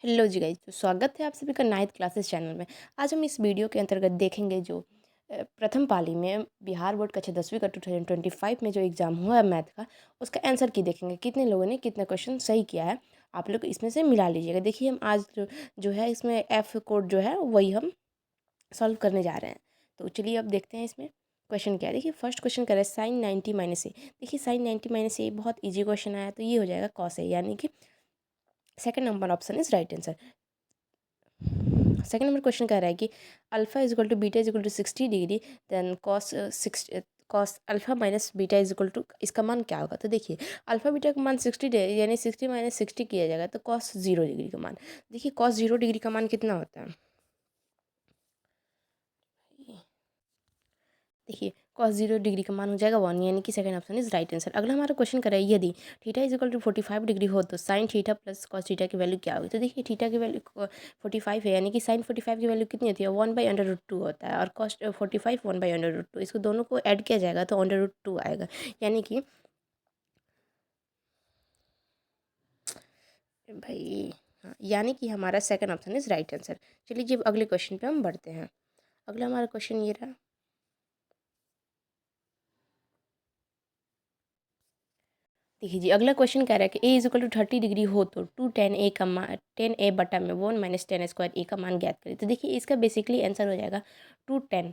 Hello जी guys, तो स्वागत है आप सभी का नाइन्थ क्लासेस चैनल में। आज हम इस वीडियो के अंतर्गत देखेंगे जो प्रथम पाली में बिहार बोर्ड कक्षा 10वीं का 2025 में जो एग्ज़ाम हुआ है मैथ का, उसका आंसर की देखेंगे कितने लोगों ने कितना क्वेश्चन सही किया है। आप लोग इसमें से मिला लीजिएगा। देखिए हम आज जो है इसमें एफ कोड जो है वही हम सॉल्व करने जा रहे हैं। तो चलिए अब देखते हैं इसमें क्वेश्चन क्या है। देखिए फर्स्ट क्वेश्चन कर रहा है साइन 90 माइनस ए। देखिए साइन 90 माइनस ए बहुत ईजी क्वेश्चन आया, तो ये हो जाएगा कॉस ए, यानी कि second number option is right answer. Second number question कह रहा है कि alpha is equal to beta is equal to 60 degree, then cos alpha minus beta is equal to, इसका मान क्या होगा। तो देखिए अल्फा बीटा का मान 60 यानी 60 माइनस 60 किया जाएगा, तो कॉस 0 डिग्री का मान। देखिए कॉस 0 डिग्री का मान कितना होता है। देखिए cos 0 डिग्री का मान हो जाएगा 1, यानी कि second option is right answer. अगला हमारा क्वेश्चन कर रहा है यदि theta is equal to 45 degree हो तो sine theta plus cos theta की वैल्यू क्या होगी। तो देखिए थीटा की वैल्यू 45 है, यानी कि साइन 45 की वैल्यू कितनी होती है, 1/√2 होता है, और कॉस 45 1/√2। इसको दोनों को ऐड किया जाएगा तो √2 आएगा, यानी कि भाई हाँ, यानी कि हमारा second option is right answer. चलिए जी अगले क्वेश्चन पे हम बढ़ते हैं। अगला हमारा क्वेश्चन ये रहा। देखिए जी अगला क्वेश्चन कह रहा है कि A is equal to 30 degree हो तो 2 tan a का मान 10a बटा में 1 - tan² a का मान ज्ञात करें। तो देखिए इसका बेसिकली आंसर हो जाएगा 2 tan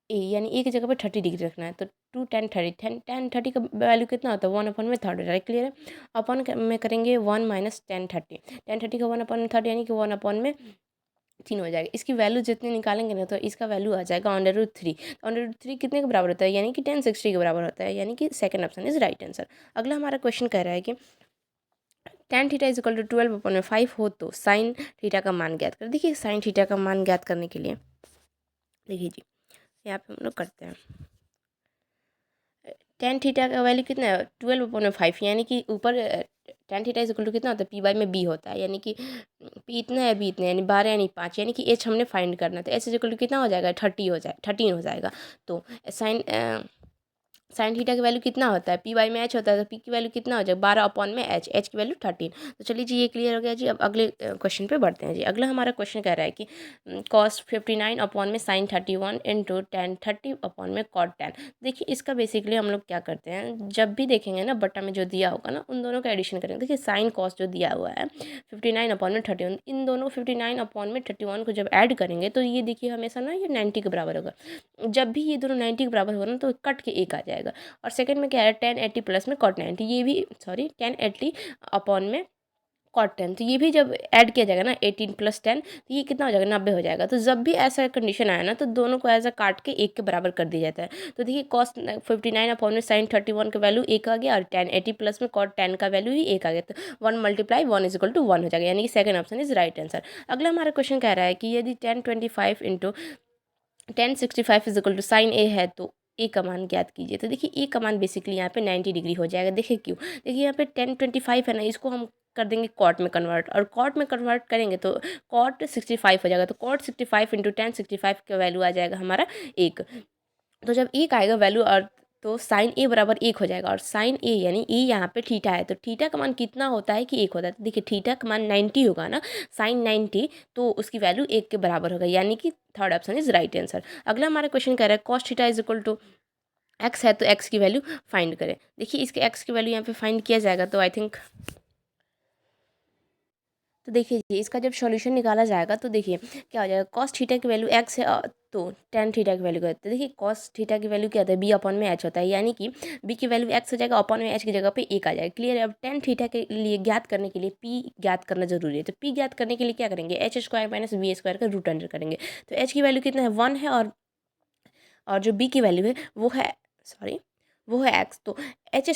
a, यानी ए की जगह पे 30 डिग्री रखना है, तो 2 tan 30 का वैल्यू कितना होता है, 1/3 होता है। क्लियर है। अपन में करेंगे 1 - tan 30, tan 30 का 1/3 यानी कि 1/3 हो जाएगा। इसकी वैल्यू जितनी निकालेंगे ना, तो इसका वैल्यू आ जाएगा √3। तो √3 कितने के बराबर होता है, यानी कि 1060 के बराबर होता है, यानी कि second option is right answer. अगला हमारा क्वेश्चन कह रहा है कि tan theta is equal to 12/5 हो तो साइन थीटा का मान ज्ञात करें। देखिए साइन थीटा का मान ज्ञात करने के लिए देखिए जी यहाँ पे हम लोग करते हैं। tan थीटा का वैल्यू कितना है, 12/5, यानी कि ऊपर tan theta is equal to कितना होता है, p/b होता है, यानी कि p इतना है, b इतना है, यानी 12 यानी 5, यानी कि h हमने फाइंड करना है, तो h इज इक्वल टू कितना हो जाएगा, 13 हो जाएगा। तो साइन थीटा की वैल्यू कितना होता है, p/में h होता है, तो p की वैल्यू कितना हो जाएगा, 12/में h की वैल्यू 13। तो चलिए जी ये क्लियर हो गया जी। अब अगले क्वेश्चन पे बढ़ते हैं जी। अगला हमारा क्वेश्चन कह रहा है कि cos 59/में sin 31 into tan 30/में cot 10। देखिए इसका बेसिकली हम लोग क्या करते हैं, जब भी देखेंगे ना बट्टा में जो दिया होगा ना, उन दोनों का एडिशन करेंगे। देखिए साइन कॉस जो दिया हुआ है 59/31, इन दोनों 59/31 को जब ऐड करेंगे तो ये देखिए हमेशा ना ये 90 के बराबर होगा। जब भी ये दोनों 90 के बराबर होगा ना, तो कट के एक आ जाएगा। और सेकंड में क्या है, 1080 प्लस में cot 90, ये भी सॉरी 1080/में cot 10, तो ये भी जब ऐड किया जाएगा ना 18 + 10, तो ये कितना हो जाएगा, 90 हो जाएगा। तो जब भी ऐसा कंडीशन आया ना, तो दोनों को ऐसा काट के एक के बराबर कर दिया जाता है। तो देखिए cos 59/में sin 31 का वैल्यू एक आ गया, और 1080 प्लस में cot 10 का वैल्यू ही एक आ गया, तो 1 × 1 इज इक्वल टू 1 हो जाएगा, यानी कि second option is right answer. अगला हमारा क्वेश्चन कह रहा है कि यदि 1025 into 1065 is equal to sine A है तो ए का मान ज्ञात कीजिए। तो देखिए ए का मान बेसिकली यहाँ पे 90 डिग्री हो जाएगा। देखिए क्यों, देखिए यहाँ पे 1025 है ना, इसको हम कर देंगे कॉट में कन्वर्ट, और कॉट में कन्वर्ट करेंगे तो कॉट 65 हो जाएगा, तो कॉट 65 इंटू 1065 का वैल्यू आ जाएगा हमारा एक। तो जब एक आएगा वैल्यू, और तो साइन ए बराबर एक हो जाएगा, और साइन ए यानी ए यहाँ पे थीटा है, तो थीटा का मान कितना होता है कि एक होता है। तो देखिए थीटा का मान 90 होगा ना, साइन 90, तो उसकी वैल्यू एक के बराबर होगा, यानी कि third option is right answer. अगला हमारा क्वेश्चन कह रहा है cos theta is equal to x है, तो एक्स की वैल्यू फाइंड करें। देखिए इसके एक्स की वैल्यू यहाँ पे फाइंड किया जाएगा, तो आई थिंक तो देखिए जी इसका जब सॉल्यूशन निकाला जाएगा तो देखिए क्या हो जाएगा, कॉस थीटा की वैल्यू एक्स है, तो टेन थीटा की वैल्यू क्या होती है। देखिए कॉस थीटा की वैल्यू क्या होता है, b/में एच होता है, यानी कि b की वैल्यू एक्स हो जाएगा, अपॉन में एच की जगह पे एक आ जाएगा। क्लियर है। अब टेन थीटा के लिए ज्ञात करने के लिए p ज्ञात करना जरूरी है, तो p ज्ञात करने के लिए क्या करेंगे, h² - b² का रूट अंडर करेंगे। तो h की वैल्यू कितना है, 1 है, और जो b की वैल्यू है वो है सॉरी वो है x, तो h² -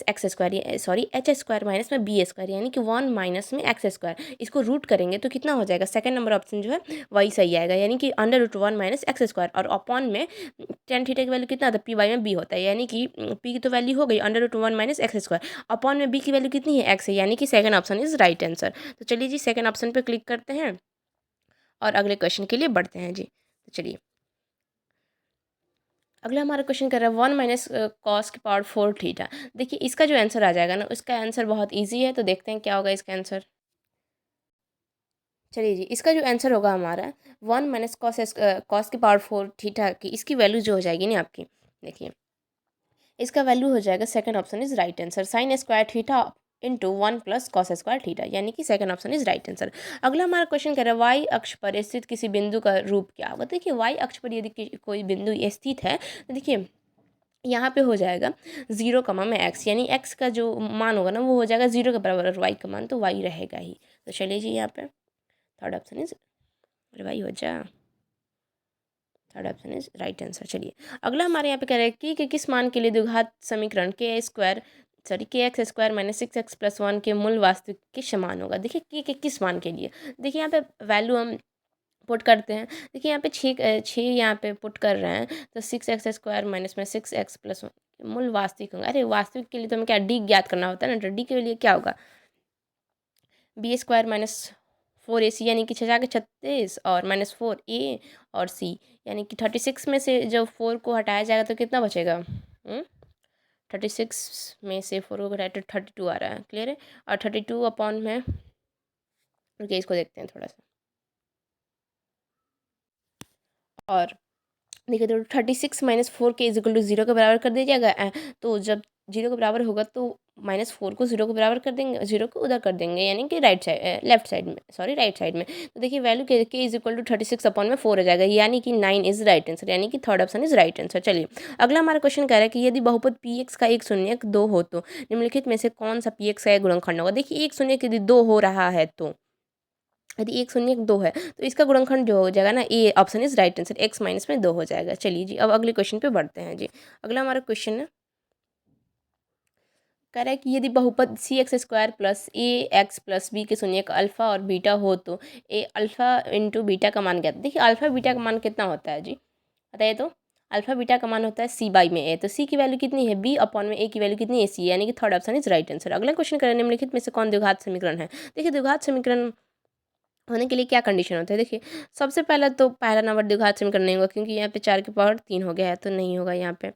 x², सॉरी h² - में b², यानी कि 1 माइनस में x², इसको रूट करेंगे तो कितना हो जाएगा, सेकंड नंबर ऑप्शन जो है वही सही आएगा, यानी कि √1 - x², और अपॉन में टेन थीटा की वैल्यू कितना होता है, p/में b होता है, यानी कि p की तो वैल्यू हो गई √1 - x², अपॉन में b की वैल्यू कितनी है, x है, यानी कि second option is right answer. तो चलिए जी सेकंड ऑप्शन पे क्लिक करते हैं और अगले क्वेश्चन के लिए बढ़ते हैं जी। तो चलिए अगला हमारा क्वेश्चन कर रहा है 1 माइनस कॉस की पावर 4 थीटा। देखिए इसका जो आंसर आ जाएगा ना, उसका आंसर बहुत इजी है, तो देखते हैं क्या होगा इसका आंसर। चलिए जी, इसका जो आंसर होगा हमारा 1 माइनस कॉस की पावर 4 थीटा की इसकी वैल्यू जो हो जाएगी ना आपकी, देखिए इसका वैल्यू हो जाएगा, second option is right answer, sign square theta into 1 plus cos square theta, यानी कि second option is right answer. अगला हमारा क्वेश्चन कह रहा है वाई अक्ष पर स्थित किसी बिंदु का रूप क्या होगा। देखिए वाई अक्ष पर यदि कोई बिंदु स्थित है तो देखिए यहाँ पे हो जाएगा 0 में एक्स, यानी एक्स का जो मान होगा ना वो हो जाएगा 0 के बराबर, और वाई का मान तो वाई रहेगा ही। तो चलिए जी यहाँ पे थर्ड ऑप्शन इज वाई हो जा, third option is right answer. चलिए अगला हमारे यहाँ पे कह रहे हैं कि किस मान के लिए द्विघात समीकरण के स्क्वायर सॉरी के x square minus 6x plus 1 के मूल वास्तविक के समान होगा। देखिए की के किस मान के लिए, देखिए यहाँ पे वैल्यू हम पुट करते हैं। देखिए यहाँ पे छः यहाँ पे पुट कर रहे हैं, तो 6x स्क्वायर माइनस में 6x प्लस 1 मूल वास्तविक होगा। अरे वास्तविक के लिए तो हमें क्या डी ज्ञात करना होता है ना, तो डी के लिए क्या होगा बी स्क्वायर माइनस 4ac, यानी कि 6×36 और -4a और c, यानी कि 36 में से जब 4 को हटाया जाएगा तो कितना बचेगा, 36 में से 4 को घटाया तो 32 आ रहा है, क्लियर है। और 32 अपॉन में, रुकिए इसको देखते हैं थोड़ा सा, और देखिए तो 36 माइनस 4 के इजिकल टू 0 के बराबर कर दीजिएगा। तो जब 0 के बराबर होगा तो -4 को 0 के बराबर कर देंगे, 0 को उधर कर देंगे, यानी कि राइट साइड लेफ्ट साइड में, सॉरी राइट साइड में। तो देखिए वैल्यू के इजिकल टू 36 अपॉन में 4 हो जाएगा, यानी कि 9 इज राइट आंसर, यानी कि third option is right answer. चलिए अगला हमारा क्वेश्चन कह रहा है कि यदि बहुपद पी एक्स का एक शून्यक 2 हो तो निम्नलिखित में से कौन सा पी एक्स का एक गुणनखंड होगा। देखिए एक शून्यक यदि 2 हो रहा है तो यदि एक शून्य दो है तो इसका गुणनखंड जो हो जाएगा ना, A option is right answer, x minus में 2 हो जाएगा। चलिए जी अब अगले क्वेश्चन पे बढ़ते हैं जी। अगला हमारा क्वेश्चन है कह रहा है कि यदि बहुपद सी एक्स स्क्वायर प्लस ए एक्स प्लस बी के शून्य का अल्फा और बीटा हो तो ए अल्फा इंटू बीटा का मान क्या था। देखिए अल्फा बीटा का मान कितना होता है जी, बताइए तो। अल्फा बीटा का मान होता है सी बाई में ए, तो सी की वैल्यू कितनी है बी अपॉन में ए की वैल्यू कितनी है सी, यानी कि third option is right answer. अगला क्वेश्चन करें निम्नलिखित में से कौन द्विघात समीकरण है। देखिए द्विघात समीकरण होने के लिए क्या कंडीशन होता है, देखिए सबसे पहला तो पहला नंबर द्विघात समीकरण नहीं होगा, क्योंकि यहाँ पे 4 के पावर 3 हो गया है तो नहीं होगा। यहाँ पे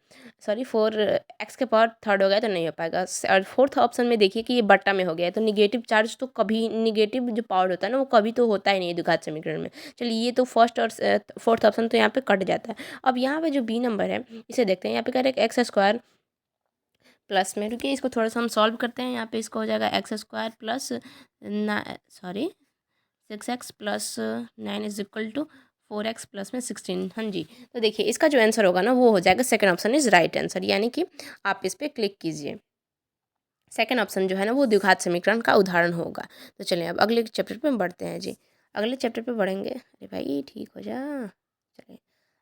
सॉरी 4x के पावर थर्ड हो गया तो नहीं हो पाएगा। और फोर्थ ऑप्शन में देखिए कि ये बट्टा में हो गया है, तो निगेटिव चार्ज तो कभी, निगेटिव जो पावर होता है ना वो कभी तो होता ही नहीं है द्विघात समीकरण में। चलिए ये तो फर्स्ट और फोर्थ ऑप्शन तो यहाँ पे कट जाता है। अब यहाँ पे जो बी नंबर है इसे देखते हैं। यहाँ पे कह रहे हैं एक्स स्क्वायर प्लस में, रुकिए इसको थोड़ा सा हम सॉल्व करते हैं। यहाँ पे इसको हो जाएगा x square plus sorry 6x plus 9 is equal to 4x plus में 16। हाँ जी, तो देखिए इसका जो आंसर होगा ना वो हो जाएगा second option is right answer, यानी कि आप इस पर क्लिक कीजिए। सेकंड ऑप्शन जो है ना वो द्विघात समीकरण का उदाहरण होगा। तो चलिए अब अगले चैप्टर पे बढ़ते हैं जी। अगले चैप्टर पे बढ़ेंगे, अरे भाई ठीक हो जा। चलिए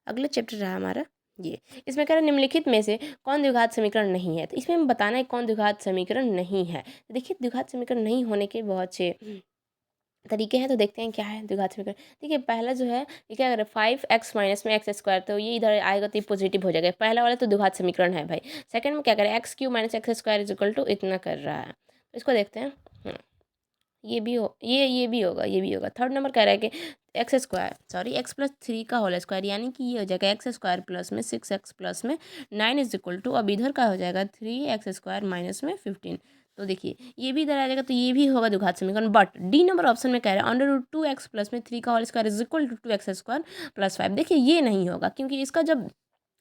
अगले चैप्टर रहा हमारा ये, इसमें कह रहा है निम्नलिखित में से कौन द्विघात समीकरण नहीं है। तो इसमें हमें बताना है कौन द्विघात समीकरण नहीं है। तो देखिए द्विघात समीकरण नहीं होने के बहुत से तरीके हैं, तो देखते हैं क्या है द्विघात समीकरण। देखिए पहला जो है ये क्या कर रहा है 5x माइनस में एक्स स्क्वायर, तो ये इधर आएगा तो ये पॉजिटिव हो जाएगा, पहला वाला तो द्विघात समीकरण है भाई। सेकंड में क्या कर रहा है x cube minus x square is equal to इतना कर रहा है, तो इसको देखते हैं। ये भी हो ये भी होगा, ये भी होगा। थर्ड नंबर कह रहा है कि x square sorry x plus 3 का होल स्क्वायर, यानी कि ये हो जाएगा एक्स स्क्वायर प्लस में 6x प्लस में 9 इज इक्वल टू, अब इधर का हो जाएगा 3x स्क्वायर माइनस में 15। तो देखिए ये भी इधर आ जाएगा, तो ये भी होगा द्विघात समीकरण। बट डी नंबर ऑप्शन में कह रहा है अंडर रूट 2x प्लस में 3 का whole square is equal to 2x square plus 5। देखिए ये नहीं होगा, क्योंकि इसका जब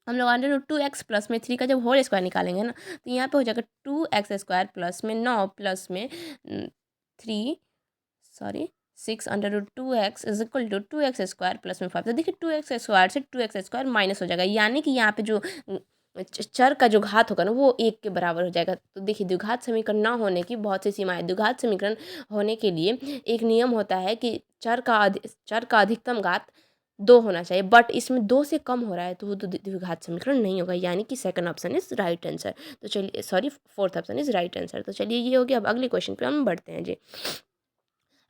हम लोग अंडर रूट 2x प्लस में 3 का जब होल स्क्वायर निकालेंगे ना, तो यहाँ पे हो जाएगा 2x स्क्वायर प्लस में 9 प्लस में 3 sorry 6 under root 2x is equal to 2x square plus में 5। तो देखिए 2x स्क्वायर से 2x स्क्वायर माइनस हो जाएगा, यानी कि यहाँ पे जो चर का जो घात होगा ना वो 1 के बराबर हो जाएगा। तो देखिए द्विघात समीकरण ना होने की बहुत सी सीमाएं। द्विघात समीकरण होने के लिए एक नियम होता है कि चर का अधिकतम घात 2 होना चाहिए, बट इसमें 2 से कम हो रहा है तो वो तो द्विघात समीकरण नहीं होगा, यानी कि second option is right answer. तो चलिए sorry fourth option is right answer. तो चलिए ये हो गया। अब अगले क्वेश्चन पे हम बढ़ते हैं जी।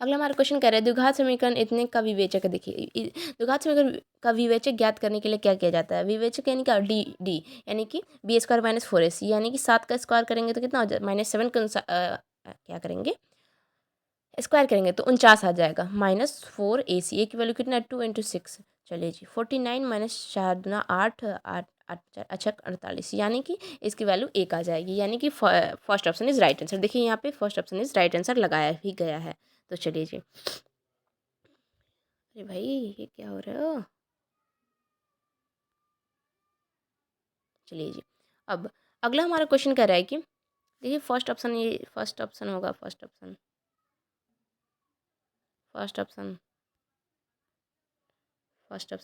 अगला हमारा क्वेश्चन कह रहा है द्विघात समीकरण इतने का विवेचक है। देखिए द्विघात समीकरण का विवेचक ज्ञात करने के लिए क्या किया जाता है। विवेचक यानी क्या डी यानी कि बी स्क्वायर माइनस 4ac, यानी कि 7 का स्क्वायर करेंगे तो कितना हो जाए -7 का क्या करेंगे स्क्वायर करेंगे तो 49 आ जाएगा, -4ac ए की वैल्यू कितना है 2 इंटू 6। चलिए जी 49 माइनस 4 दूना 8 8 8 अच्छा 48, यानी कि इसकी वैल्यू 1 आ जाएगी, यानी कि first option is right answer. देखिए यहाँ पे first option is right answer लगाया भी गया है। तो चलिए जी अरे भाई ये क्या हो रहा है? चलिए जी, अब अगला हमारा क्वेश्चन कह रहा है कि देखिए फर्स्ट ऑप्शन, ये फर्स्ट ऑप्शन होगा, first option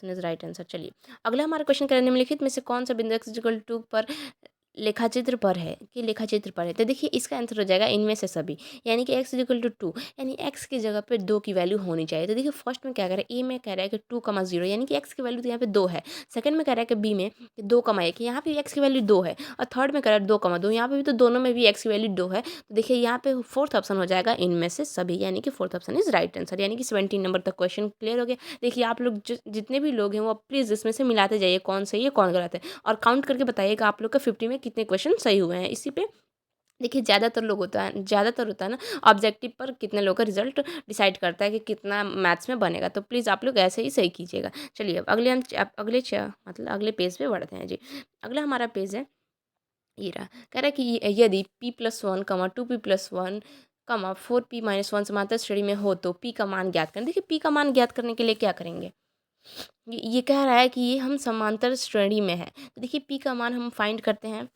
is right answer. चलिए अगला हमारा क्वेश्चन कह रहा है निम्नलिखित में से कौन सा बिंदु x=2 पर लेखाचित्र पर है। तो देखिए इसका आंसर हो जाएगा इनमें से सभी, यानी कि x=2, यानी x की जगह पे 2 की वैल्यू होनी चाहिए। तो देखिए फर्स्ट में क्या कह रहा है, ए में कह रहा है कि 2,0, यानी कि x की वैल्यू तो यहाँ पे 2 है। सेकंड में कह रहा है कि बी में कि 2,1, यहाँ पे x की वैल्यू 2 है। और थर्ड में कह रहा है 2,2, यहाँ पे भी तो दोनों में भी x की वैल्यू 2 है। तो देखिए यहाँ पे फोर्थ ऑप्शन हो जाएगा इनमें से सभी, यानी कि fourth option is right answer. यानी कि 17 नंबर तक क्वेश्चन क्लियर हो गया। देखिए आप लोग जितने भी लोग हैं वो प्लीज़ इसमें से मिलाते जाइए कौन सही है कौन गलत है, और काउंट करके बताइएगा आप लोग का 50 में कितने क्वेश्चन सही हुए हैं। इसी पे देखिए ज़्यादातर होता है ना ऑब्जेक्टिव पर कितने लोगों का रिजल्ट डिसाइड करता है कि कितना मैथ्स में बनेगा। तो प्लीज़ आप लोग ऐसे ही सही कीजिएगा। चलिए अब मतलब अगले पेज पे बढ़ते हैं जी। अगला हमारा पेज है ये रहा। कह रहा है कि यदि p+1, 2p+1, 4p-1 समांतर श्रेणी में हो तो p का मान ज्ञात करें। देखिए p का मान ज्ञात करने के लिए क्या करेंगे, ये कह रहा है कि ये हम समांतर श्रेणी में है। तो देखिए p का मान हम फाइंड करते हैं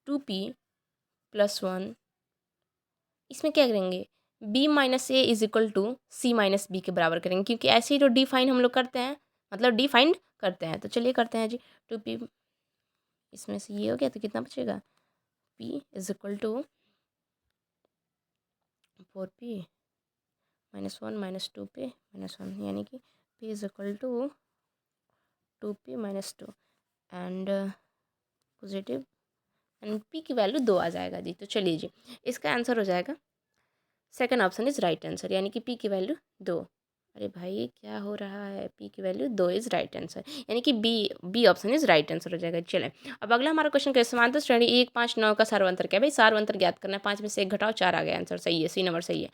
2p+1, इसमें क्या करेंगे b-a = c-b के बराबर करेंगे, क्योंकि ऐसे ही तो डिफाइन हम लोग करते हैं, मतलब डिफाइंड करते हैं। तो चलिए करते हैं जी। 2p, इसमें से ये हो गया तो कितना बचेगा, p = 4p-1 -2p-1, यानी कि p = 2p-2 and positive and p की वैल्यू 2 आ जाएगा जी। तो चलिए जी इसका आंसर हो जाएगा second option is right answer, यानी कि p की वैल्यू 2। अरे भाई क्या हो रहा है, p की वैल्यू 2 इज राइट आंसर, यानी कि B option is right answer हो जाएगा। चलें अब अगला हमारा क्वेश्चन क्या है, समांतर श्रेणी 1, 5, 9 का सार्वंतर क्या है। भाई सार्वंतर ज्ञात करना है, 5 में से 1 घटाओ 4 आ गया आंसर, सही है, सी नंबर सही है।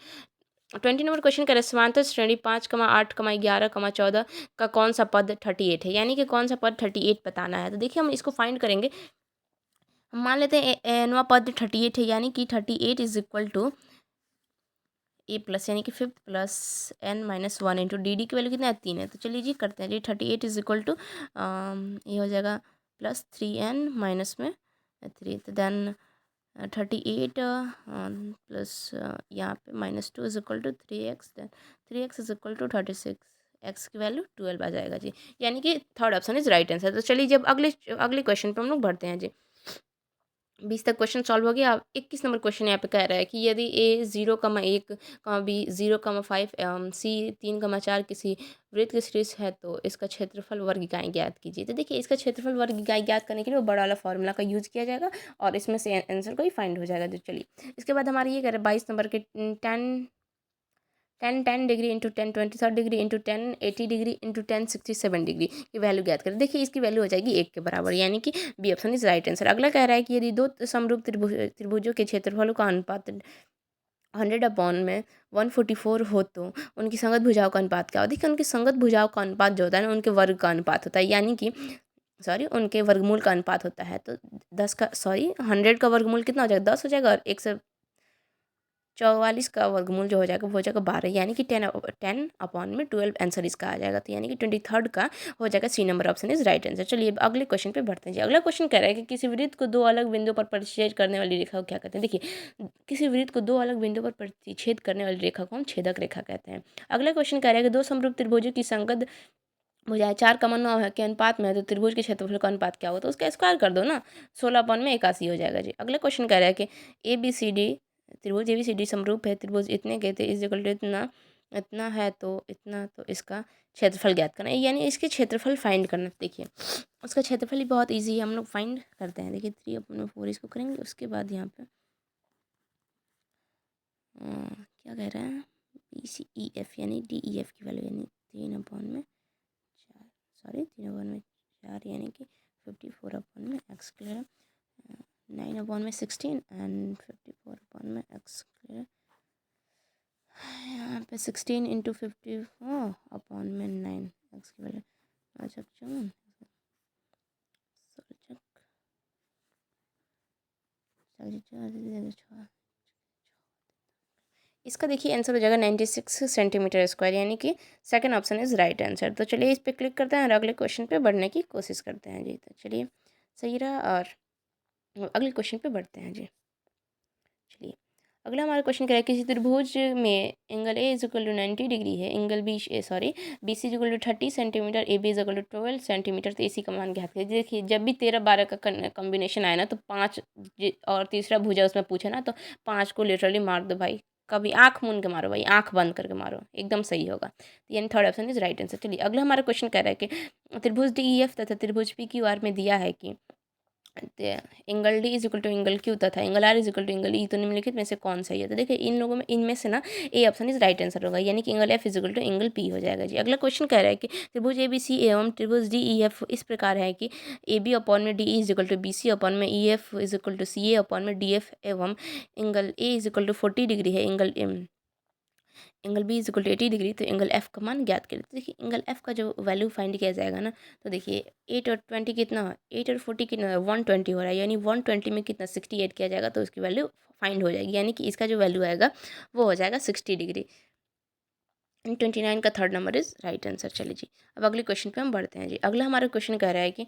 20 नंबर क्वेश्चन करें, समांतर श्रेणी 5, 8, 11, 14 का कौन सा पद 38 है, यानी कि कौन सा पद 38 बताना है। तो देखिए हम इसको फाइंड करेंगे। हम मान लेते हैं एनवा पद 38 है, यानी कि 38 = a+, यानी कि 5 + n-1 इंटू डी की वैल्यू कितना है, 3 है। तो चलिए जी करते हैं जी। 38 ये हो जाएगा +3n-3, तो देन 38 प्लस यहाँ पे -2 = 3x, देन 3x = 36, x की वैल्यू 12 आ जाएगा जी, यानी कि third option is right answer. तो चलिए जब अगले क्वेश्चन पे हम लोग बढ़ते हैं जी। 20 तक क्वेश्चन सॉल्व हो गया। अब 21 नंबर क्वेश्चन यहाँ पे कह रहा है कि यदि a 0,1, b 0,5, c 3,4 किसी वृत्त की सदिश है तो इसका क्षेत्रफल वर्ग इकाई ज्ञात कीजिए। तो देखिए इसका क्षेत्रफल वर्ग इकाई ज्ञात करने के लिए वो बड़ा वाला फॉर्मूला का यूज़ किया जाएगा और इसमें से आंसर को ही फाइंड हो जाएगा। तो चलिए इसके बाद हमारे ये कह रहे हैं 22 नंबर के 10 degree into 10 23 degree into 10 80 degree into 10 67 degree की वैल्यू ज्ञात करें। देखिए इसकी वैल्यू हो जाएगी 1 के बराबर, यानी कि B option is right answer. अगला कह रहा है कि यदि दो समरूप त्रिभुजों के क्षेत्रफलों का अनुपात 100/144 हो तो उनकी संगत भुजाओं का अनुपात क्या हो। देखिए उनकी संगत भुजाओं का अनुपात जो होता है ना उनके वर्ग का अनुपात होता है, यानी कि उनके वर्गमूल का अनुपात होता है। तो 100 का वर्गमूल कितना हो जाएगा, 10 हो जाएगा, और 144 का वर्गमूल जो हो जाएगा वो हो जाएगा 12, यानी कि 10/12 आंसर इसका आ जाएगा। तो यानी कि 23 का हो जाएगा, C number option is right answer. चलिए अब अगले क्वेश्चन पे बढ़ते हैं जी। अगला क्वेश्चन कह रहा है कि किसी वृत्त को दो अलग बिंदुओं पर प्रतिच्छेद करने वाली रेखा को क्या कहते हैं। देखिए किसी वृत्त को दो अलग बिंदुओं पर प्रतिच्छेद करने वाली रेखा को हम छेदक रेखा कहते हैं। अगला क्वेश्चन कह रहा है कि दो समरूप त्रिभुजों की संगत भुजाएं 4,9 के अनुपात में है तो त्रिभुज के क्षेत्रफल का अनुपात क्या होगा। तो उसका स्क्वायर कर दो ना, 16/81 हो जाएगा जी। अगला क्वेश्चन कह रहा है कि ABCD समरूप है, त्रिभुज इतने के थे इज इक्वल टू इतना, इतना है तो इतना, तो इसका क्षेत्रफल ज्ञात करना है, यानी इसके क्षेत्रफल फाइंड करना। देखिए उसका क्षेत्रफल ही बहुत ईजी है, हम लोग फाइंड करते हैं। देखिए 3/4 इसको करेंगे, उसके बाद यहाँ पे क्या कह रहा है, BCEF यानी DEF की वैल्यू, यानी 3/4 यानी कि 54/x clear, 9/16 and 54/x clear. यहाँ पे 16 × 54/9 x की वैल्यू अच्छा चुन इसका देखिए आंसर हो जाएगा 96 सेंटीमीटर स्क्वायर, यानी कि second option is right answer. तो चलिए इस पर क्लिक करते हैं और अगले क्वेश्चन पे बढ़ने की कोशिश करते हैं जी। तो चलिए सही रहा और अगले क्वेश्चन पे बढ़ते हैं जी। चलिए अगला हमारा क्वेश्चन क्या है, किसी त्रिभुज में angle A is equal to 90 degree है, angle B B C is equal to 30 centimetre, A B is equal to 12 centimetre. तो इसी का मान ज्ञात करिए। देखिए जब भी 13-12 का कॉम्बिनेशन आए ना तो 5 और तीसरा भुजा उसमें पूछे ना तो 5 को लिटरली मार दो भाई, कभी आंख मूंद के मारो भाई, आंख बंद करके मारो, एकदम सही होगा। तो यानी third option is right answer. चलिए अगला हमारा क्वेश्चन कह रहा है कि त्रिभुज डी ई एफ तथा त्रिभुज पी क्यू आर में दिया है कि angle D is equal to angle Q तथा angle R is equal to angle E, तो निम्नलिखित में से कौन सही है। तो देखिए इन लोगों में इनमें से ना A option is right answer होगा, यानी कि angle F is equal to angle P हो जाएगा जी। अगला क्वेश्चन कह रहा है कि त्रिभुज ए बी सी एवं त्रिभुज डी ई एफ इस प्रकार है कि ए बी अपॉन में D is equal to B C upon में E F is equal to C A upon में डी एफ एवं angle A is equal to 40 degree है, angle B is equal to 80 degree. तो angle F का मान ज्ञात करें। तो देखिए एंगल एफ का जो वैल्यू फाइंड किया जाएगा ना, तो देखिए 8 और 20 कितना, 8 और 40 कितना, 120 हो रहा है, यानी 120 में कितना 68 किया जाएगा तो उसकी वैल्यू फाइंड हो जाएगी, यानी कि इसका जो वैल्यू आएगा वो हो जाएगा 60 डिग्री। 29 का third number is right answer. चलिए जी अब अगले क्वेश्चन पे हम बढ़ते हैं जी। अगला हमारा क्वेश्चन कह रहा है कि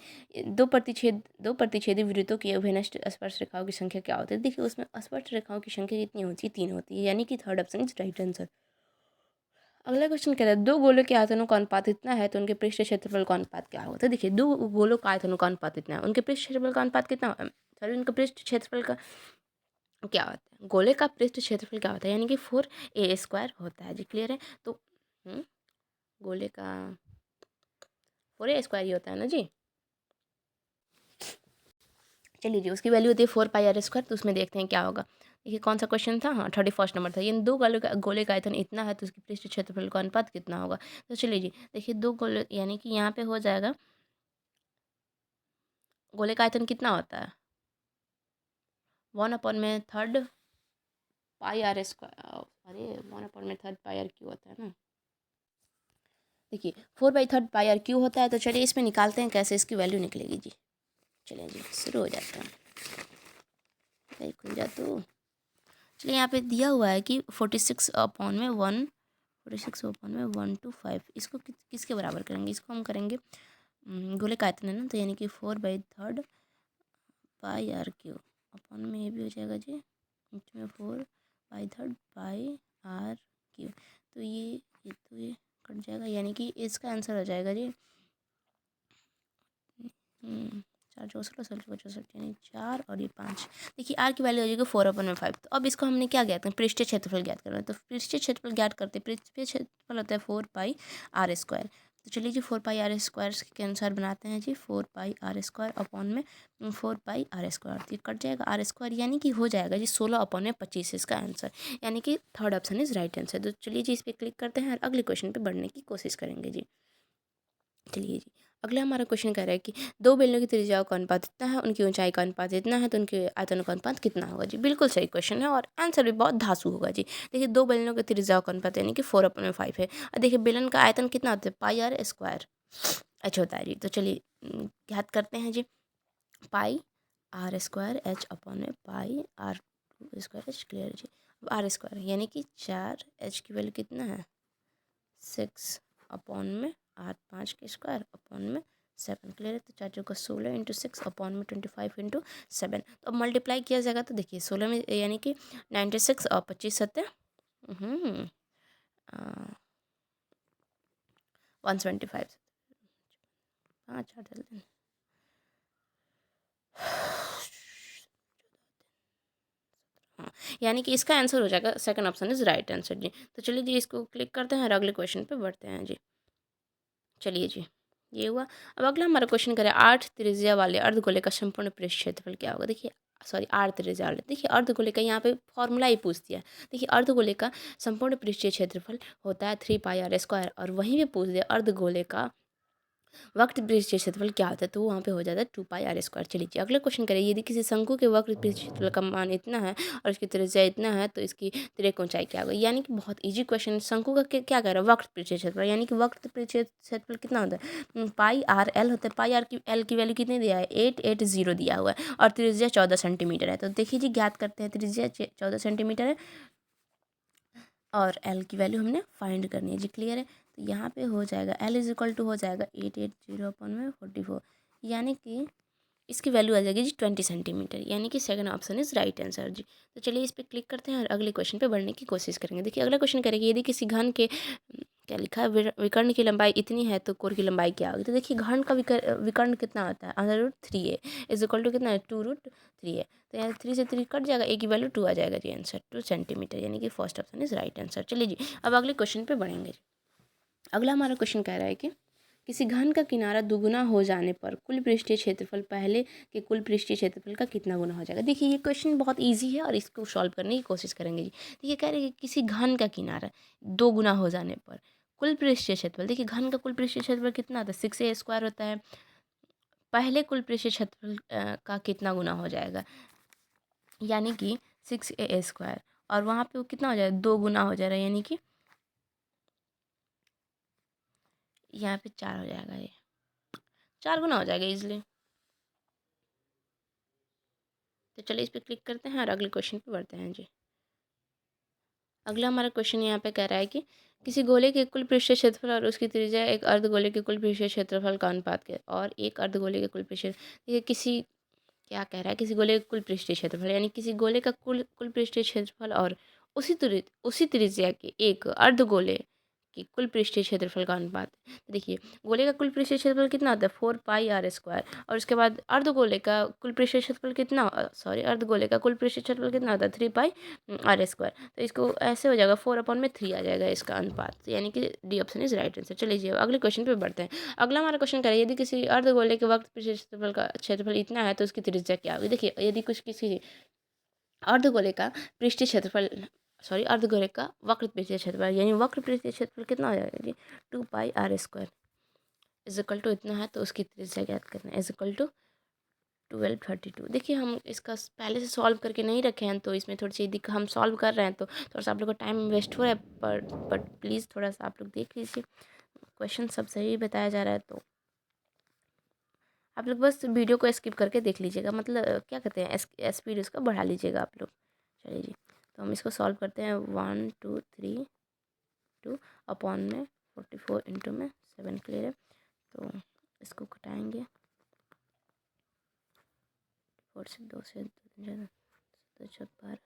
दो प्रतिच्छेदी वृत्तों की अभिनष्ट स्पर्श रेखाओं की संख्या क्या होती है। देखिए उसमें स्पर्श रेखाओं की संख्या कितनी होती है, 3 होती है, यानी कि third option is right answer. अगला क्वेश्चन कह रहा है दो गोलों के आयतनों का अनुपात इतना है तो उनके पृष्ठ क्षेत्रफल का अनुपात क्या होता है। देखिए दो गोलों का आयतनों का अनुपात इतना है, उनके पृष्ठ क्षेत्रफल का अनुपात कितना, सॉरी उनका पृष्ठ क्षेत्रफल का क्या होता है, गोले का पृष्ठ क्षेत्रफल क्या होता है, यानी कि 4a² होता है जी। क्लियर है। तो गोले का 4a² ही होता है ना जी। चलिए जी उसकी वैल्यू होती है 4πr²। तो उसमें देखते हैं क्या होगा। देखिए कौन सा क्वेश्चन था, हाँ 31 नंबर था। इन दो गोले का आयतन इतना है तो उसकी पृष्ठ क्षेत्रफल का अनुपात कितना होगा। तो चलिए जी देखिए दो गोले, यानी कि यहाँ पे हो जाएगा गोले का आयतन कितना होता है 1/3 πr², अरे 1/3 πr³ होता है ना। देखिए 4/3 πr³ होता है। तो चलिए इसमें निकालते हैं कैसे इसकी वैल्यू निकलेगी जी। चलिए जी शुरू हो जाता है, खुल जा तो। चलिए यहाँ पे दिया हुआ है कि 46/1 इसको किसके बराबर करेंगे, इसको हम करेंगे गोले का आयतन है ना, तो यानी कि 4/3 πr³ अपॉन में ये भी हो जाएगा जी, इसमें 4/3 πr³। तो ये कट जाएगा, यानी कि इसका आंसर हो जाएगा जी 4×4=64 यानी 4 और ये 5। देखिए आर की वैल्यू हो जाएगी 4/5। तो अब इसको हमने क्या ज्ञात करना, पृष्ठीय क्षेत्रफल ज्ञात करना है। तो पृष्ठीय क्षेत्रफल ज्ञात करते, पृष्ठीय क्षेत्रफल होता है 4πr²। तो चलिए जी 4πr² के अनुसार बनाते हैं जी, 4πr² अपॉन में 4πr²। तो ये कट जाएगा r², यानी कि हो जाएगा जी 16/25 इसका आंसर, यानी कि third option is right answer. तो चलिए जी इस पर क्लिक करते हैं और अगले क्वेश्चन पे बढ़ने की कोशिश करेंगे जी। चलिए जी अगला हमारा क्वेश्चन कह रहा है कि दो बेलनों की त्रिज्याओं का अनुपात इतना है, उनकी ऊंचाई का अनुपात इतना है, तो उनके आयतनों का अनुपात कितना होगा जी। बिल्कुल सही क्वेश्चन है और आंसर भी बहुत धांसू होगा जी। देखिए दो बेलनों की त्रिज्याओं का अनुपात यानी कि 4/5 है, और देखिए बेलन का आयतन कितना होता है πr² h होता है जी। तो चलिए ज्ञात करते हैं जी, πr² h अपॉन में πr² h। क्लियर जी। अब r² यानी कि 4h की वैल्यू कितना है 6 अपॉन में 5 के स्क्वायर अपॉन में 7। क्लियर है। तो 4 का 16 × 6 अपॉन में 25 × 7। तो अब मल्टीप्लाई किया जाएगा तो देखिए 16 में यानी कि 96 और 25 सत्य 125। 5 8 जल्दी, हाँ यानी कि इसका आंसर हो जाएगा second option is right answer जी। तो चलिए जी इसको क्लिक करते हैं और अगले क्वेश्चन पे बढ़ते हैं जी। चलिए जी ये हुआ। अब अगला हमारा क्वेश्चन करें 8 त्रिज्या वाले अर्धगोले का संपूर्ण पृष्ठ क्षेत्रफल क्या होगा। देखिए सॉरी 8 त्रिज्या वाले, देखिए अर्धगोले का यहाँ पे फॉर्मूला ही पूछ दिया। देखिए अर्धगोले का संपूर्ण पृष्ठीय क्षेत्रफल होता है 3πr², और वहीं पे पूछ दिया अर्धगोले का वक्र पृष्ठीय क्षेत्रफल क्या होता है, तो वहाँ पे हो जाता है 2πr²। चलिए जी अगला क्वेश्चन करें, यदि किसी शंकु के वक्र पृष्ठीय क्षेत्रफल का मान इतना है और इसकी त्रिज्या इतना है तो इसकी तिर्यक ऊंचाई क्या होगी। यानी कि बहुत इजी क्वेश्चन। शंकु का क्या कह रहा है, वक्र पृष्ठीय क्षेत्रफल, यानी कि वक्र पृष्ठीय क्षेत्रफल कितना होता है πrl होता है। πr की वैल्यू कितनी दिया है 880 दिया हुआ है और त्रिज्या 14 सेंटीमीटर है। तो देखिए जी ज्ञात करते हैं, त्रिज्या 14 सेंटीमीटर है और एल की वैल्यू हमने फाइंड करनी है जी। क्लियर है। तो यहाँ पे हो जाएगा एल इज इक्वल टू हो जाएगा 880 अपन में 44, यानी कि इसकी वैल्यू आ जाएगी जी 20 सेंटीमीटर, यानी कि second option is right answer जी। तो चलिए इस पर क्लिक करते हैं और अगले क्वेश्चन पे बढ़ने की कोशिश करेंगे। देखिए अगला क्वेश्चन करेंगे, यदि किसी घन के क्या लिखा है, विकर्ण की लंबाई इतनी है तो कोर की लंबाई क्या होगी। तो देखिए घन का विकर्ण कितना होता है, √3a इज इक्वल टू कितना है, 2√3 है। तो यहाँ 3 से 3 कट जाएगा, ए की वैल्यू 2 आ जाएगा जी आंसर, 2 सेंटीमीटर, यानी कि first option is right answer. चलिए जी अब अगले क्वेश्चन पे बढ़ेंगे जी। अगला हमारा क्वेश्चन कह रहा है कि किसी घन का किनारा दुगुना हो जाने पर कुल पृष्ठीय क्षेत्रफल पहले के कुल पृष्ठीय क्षेत्रफल का कितना गुना हो जाएगा। देखिए ये क्वेश्चन बहुत इजी है और इसको सॉल्व करने की कोशिश करेंगे जी। देखिए कह रहे हैं कि किसी घन का किनारा दो गुना हो जाने पर कुल पृष्ठीय क्षेत्रफल, देखिए घन का कुल पृष्ठीय क्षेत्रफल कितना होता है, 6a² होता है, पहले कुल पृष्ठीय क्षेत्रफल का कितना गुना हो जाएगा, यानी कि 6a², और वहाँ पे वो कितना हो जाएगा, दो गुना हो जाएगा, यानी कि यहाँ पे 4 हो जाएगा, ये 4 गुना हो जाएगा इजिली। तो चलिए इस पर क्लिक करते हैं और अगले क्वेश्चन पे बढ़ते हैं जी। अगला हमारा क्वेश्चन यहाँ पे कह रहा है कि किसी गोले के कुल पृष्ठीय क्षेत्रफल और उसकी त्रिज्या एक अर्धगोले के कुल पृष्ठीय क्षेत्रफल का अनुपात के, और एक अर्धगोले के कुल पृष्ठीय, ये किसी क्या कह रहा है, किसी गोले के कुल पृष्ठीय क्षेत्रफल, यानी किसी गोले का कुल कुल पृष्ठीय क्षेत्रफल और उसी त्रिज्या के एक अर्धगोले की कुल पृष्ठीय क्षेत्रफल का अनुपात। तो देखिए गोले का कुल पृष्ठीय क्षेत्रफल कितना होता है, 4πr², और उसके बाद अर्धगोले का कुल पृष्ठीय क्षेत्रफल कितना, अर्धगोले का कुल पृष्ठीय क्षेत्रफल कितना होता है, 3πr²। तो इसको ऐसे हो जाएगा 4/3 आ जाएगा इसका अनुपात, तो यानी कि D option is right answer. चलिए जी अब अगले क्वेश्चन पे बढ़ते हैं। अगला हमारा क्वेश्चन करें, यदि किसी अर्धगोले के वक्त पृष्ठीय क्षेत्रफल का क्षेत्रफल इतना है तो उसकी त्रिज्या क्या होगी। देखिए यदि कुछ किसी अर्धगोले का पृष्ठीय क्षेत्रफल, अर्धगोले का वक्र पृष्ठीय क्षेत्रफल, यानी वक्र पृष्ठीय क्षेत्रफल कितना हो जाएगा जी, 2πr² इज इक्वल टू इतना है, तो उसकी त्रिज्या ज्ञात करना है, इज इक्वल टू 1232। देखिए हम इसका पहले से सॉल्व करके नहीं रखे हैं, तो इसमें थोड़ी सी दिक्कत, हम सॉल्व कर रहे हैं तो थोड़ा सा आप लोग का टाइम वेस्ट हो रहा है, पर बट प्लीज़ थोड़ा सा आप लोग देख लीजिए, क्वेश्चन सब सही बताया जा रहा है, तो आप लोग बस वीडियो को स्किप करके देख लीजिएगा, मतलब क्या कहते हैं, स्पीड उसका बढ़ा लीजिएगा आप लोग। चलिए जी तो हम इसको सॉल्व करते हैं, 1 2 3 2 अपॉन में 44 इंटू में 7, क्लियर है। तो इसको घटाएंगे, 4 से 2 से 2 4 12,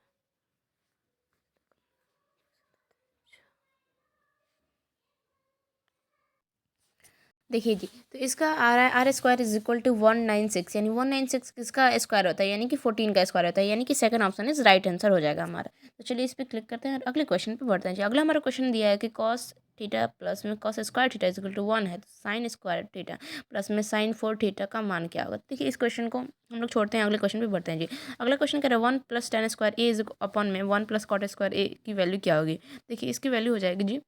देखिए जी तो इसका R² इज इक्वल टू 196, यानी 196 किसका स्क्वायर होता है, यानी कि 14 का स्क्वायर होता है, यानी कि second option is right answer हो जाएगा हमारा। तो चलिए इस पर क्लिक करते हैं और अगले क्वेश्चन पे बढ़ते हैं जी। अगला हमारा क्वेश्चन दिया है कि cos थीटा प्लस में cos square theta is equal to 1 है, तो साइन स्क्वायर थीटा प्लस में साइन 4 थीटा का मान क्या होगा। देखिए इस क्वेश्चन को हम लोग छोड़ते हैं, अगले क्वेश्चन पे बढ़ते हैं जी। अगला क्वेश्चन कह रहा है 1 + tan² ए इज अपॉन में 1 + cot² ए की वैल्यू क्या होगी। देखिए इसकी वैल्यू हो जाएगी जी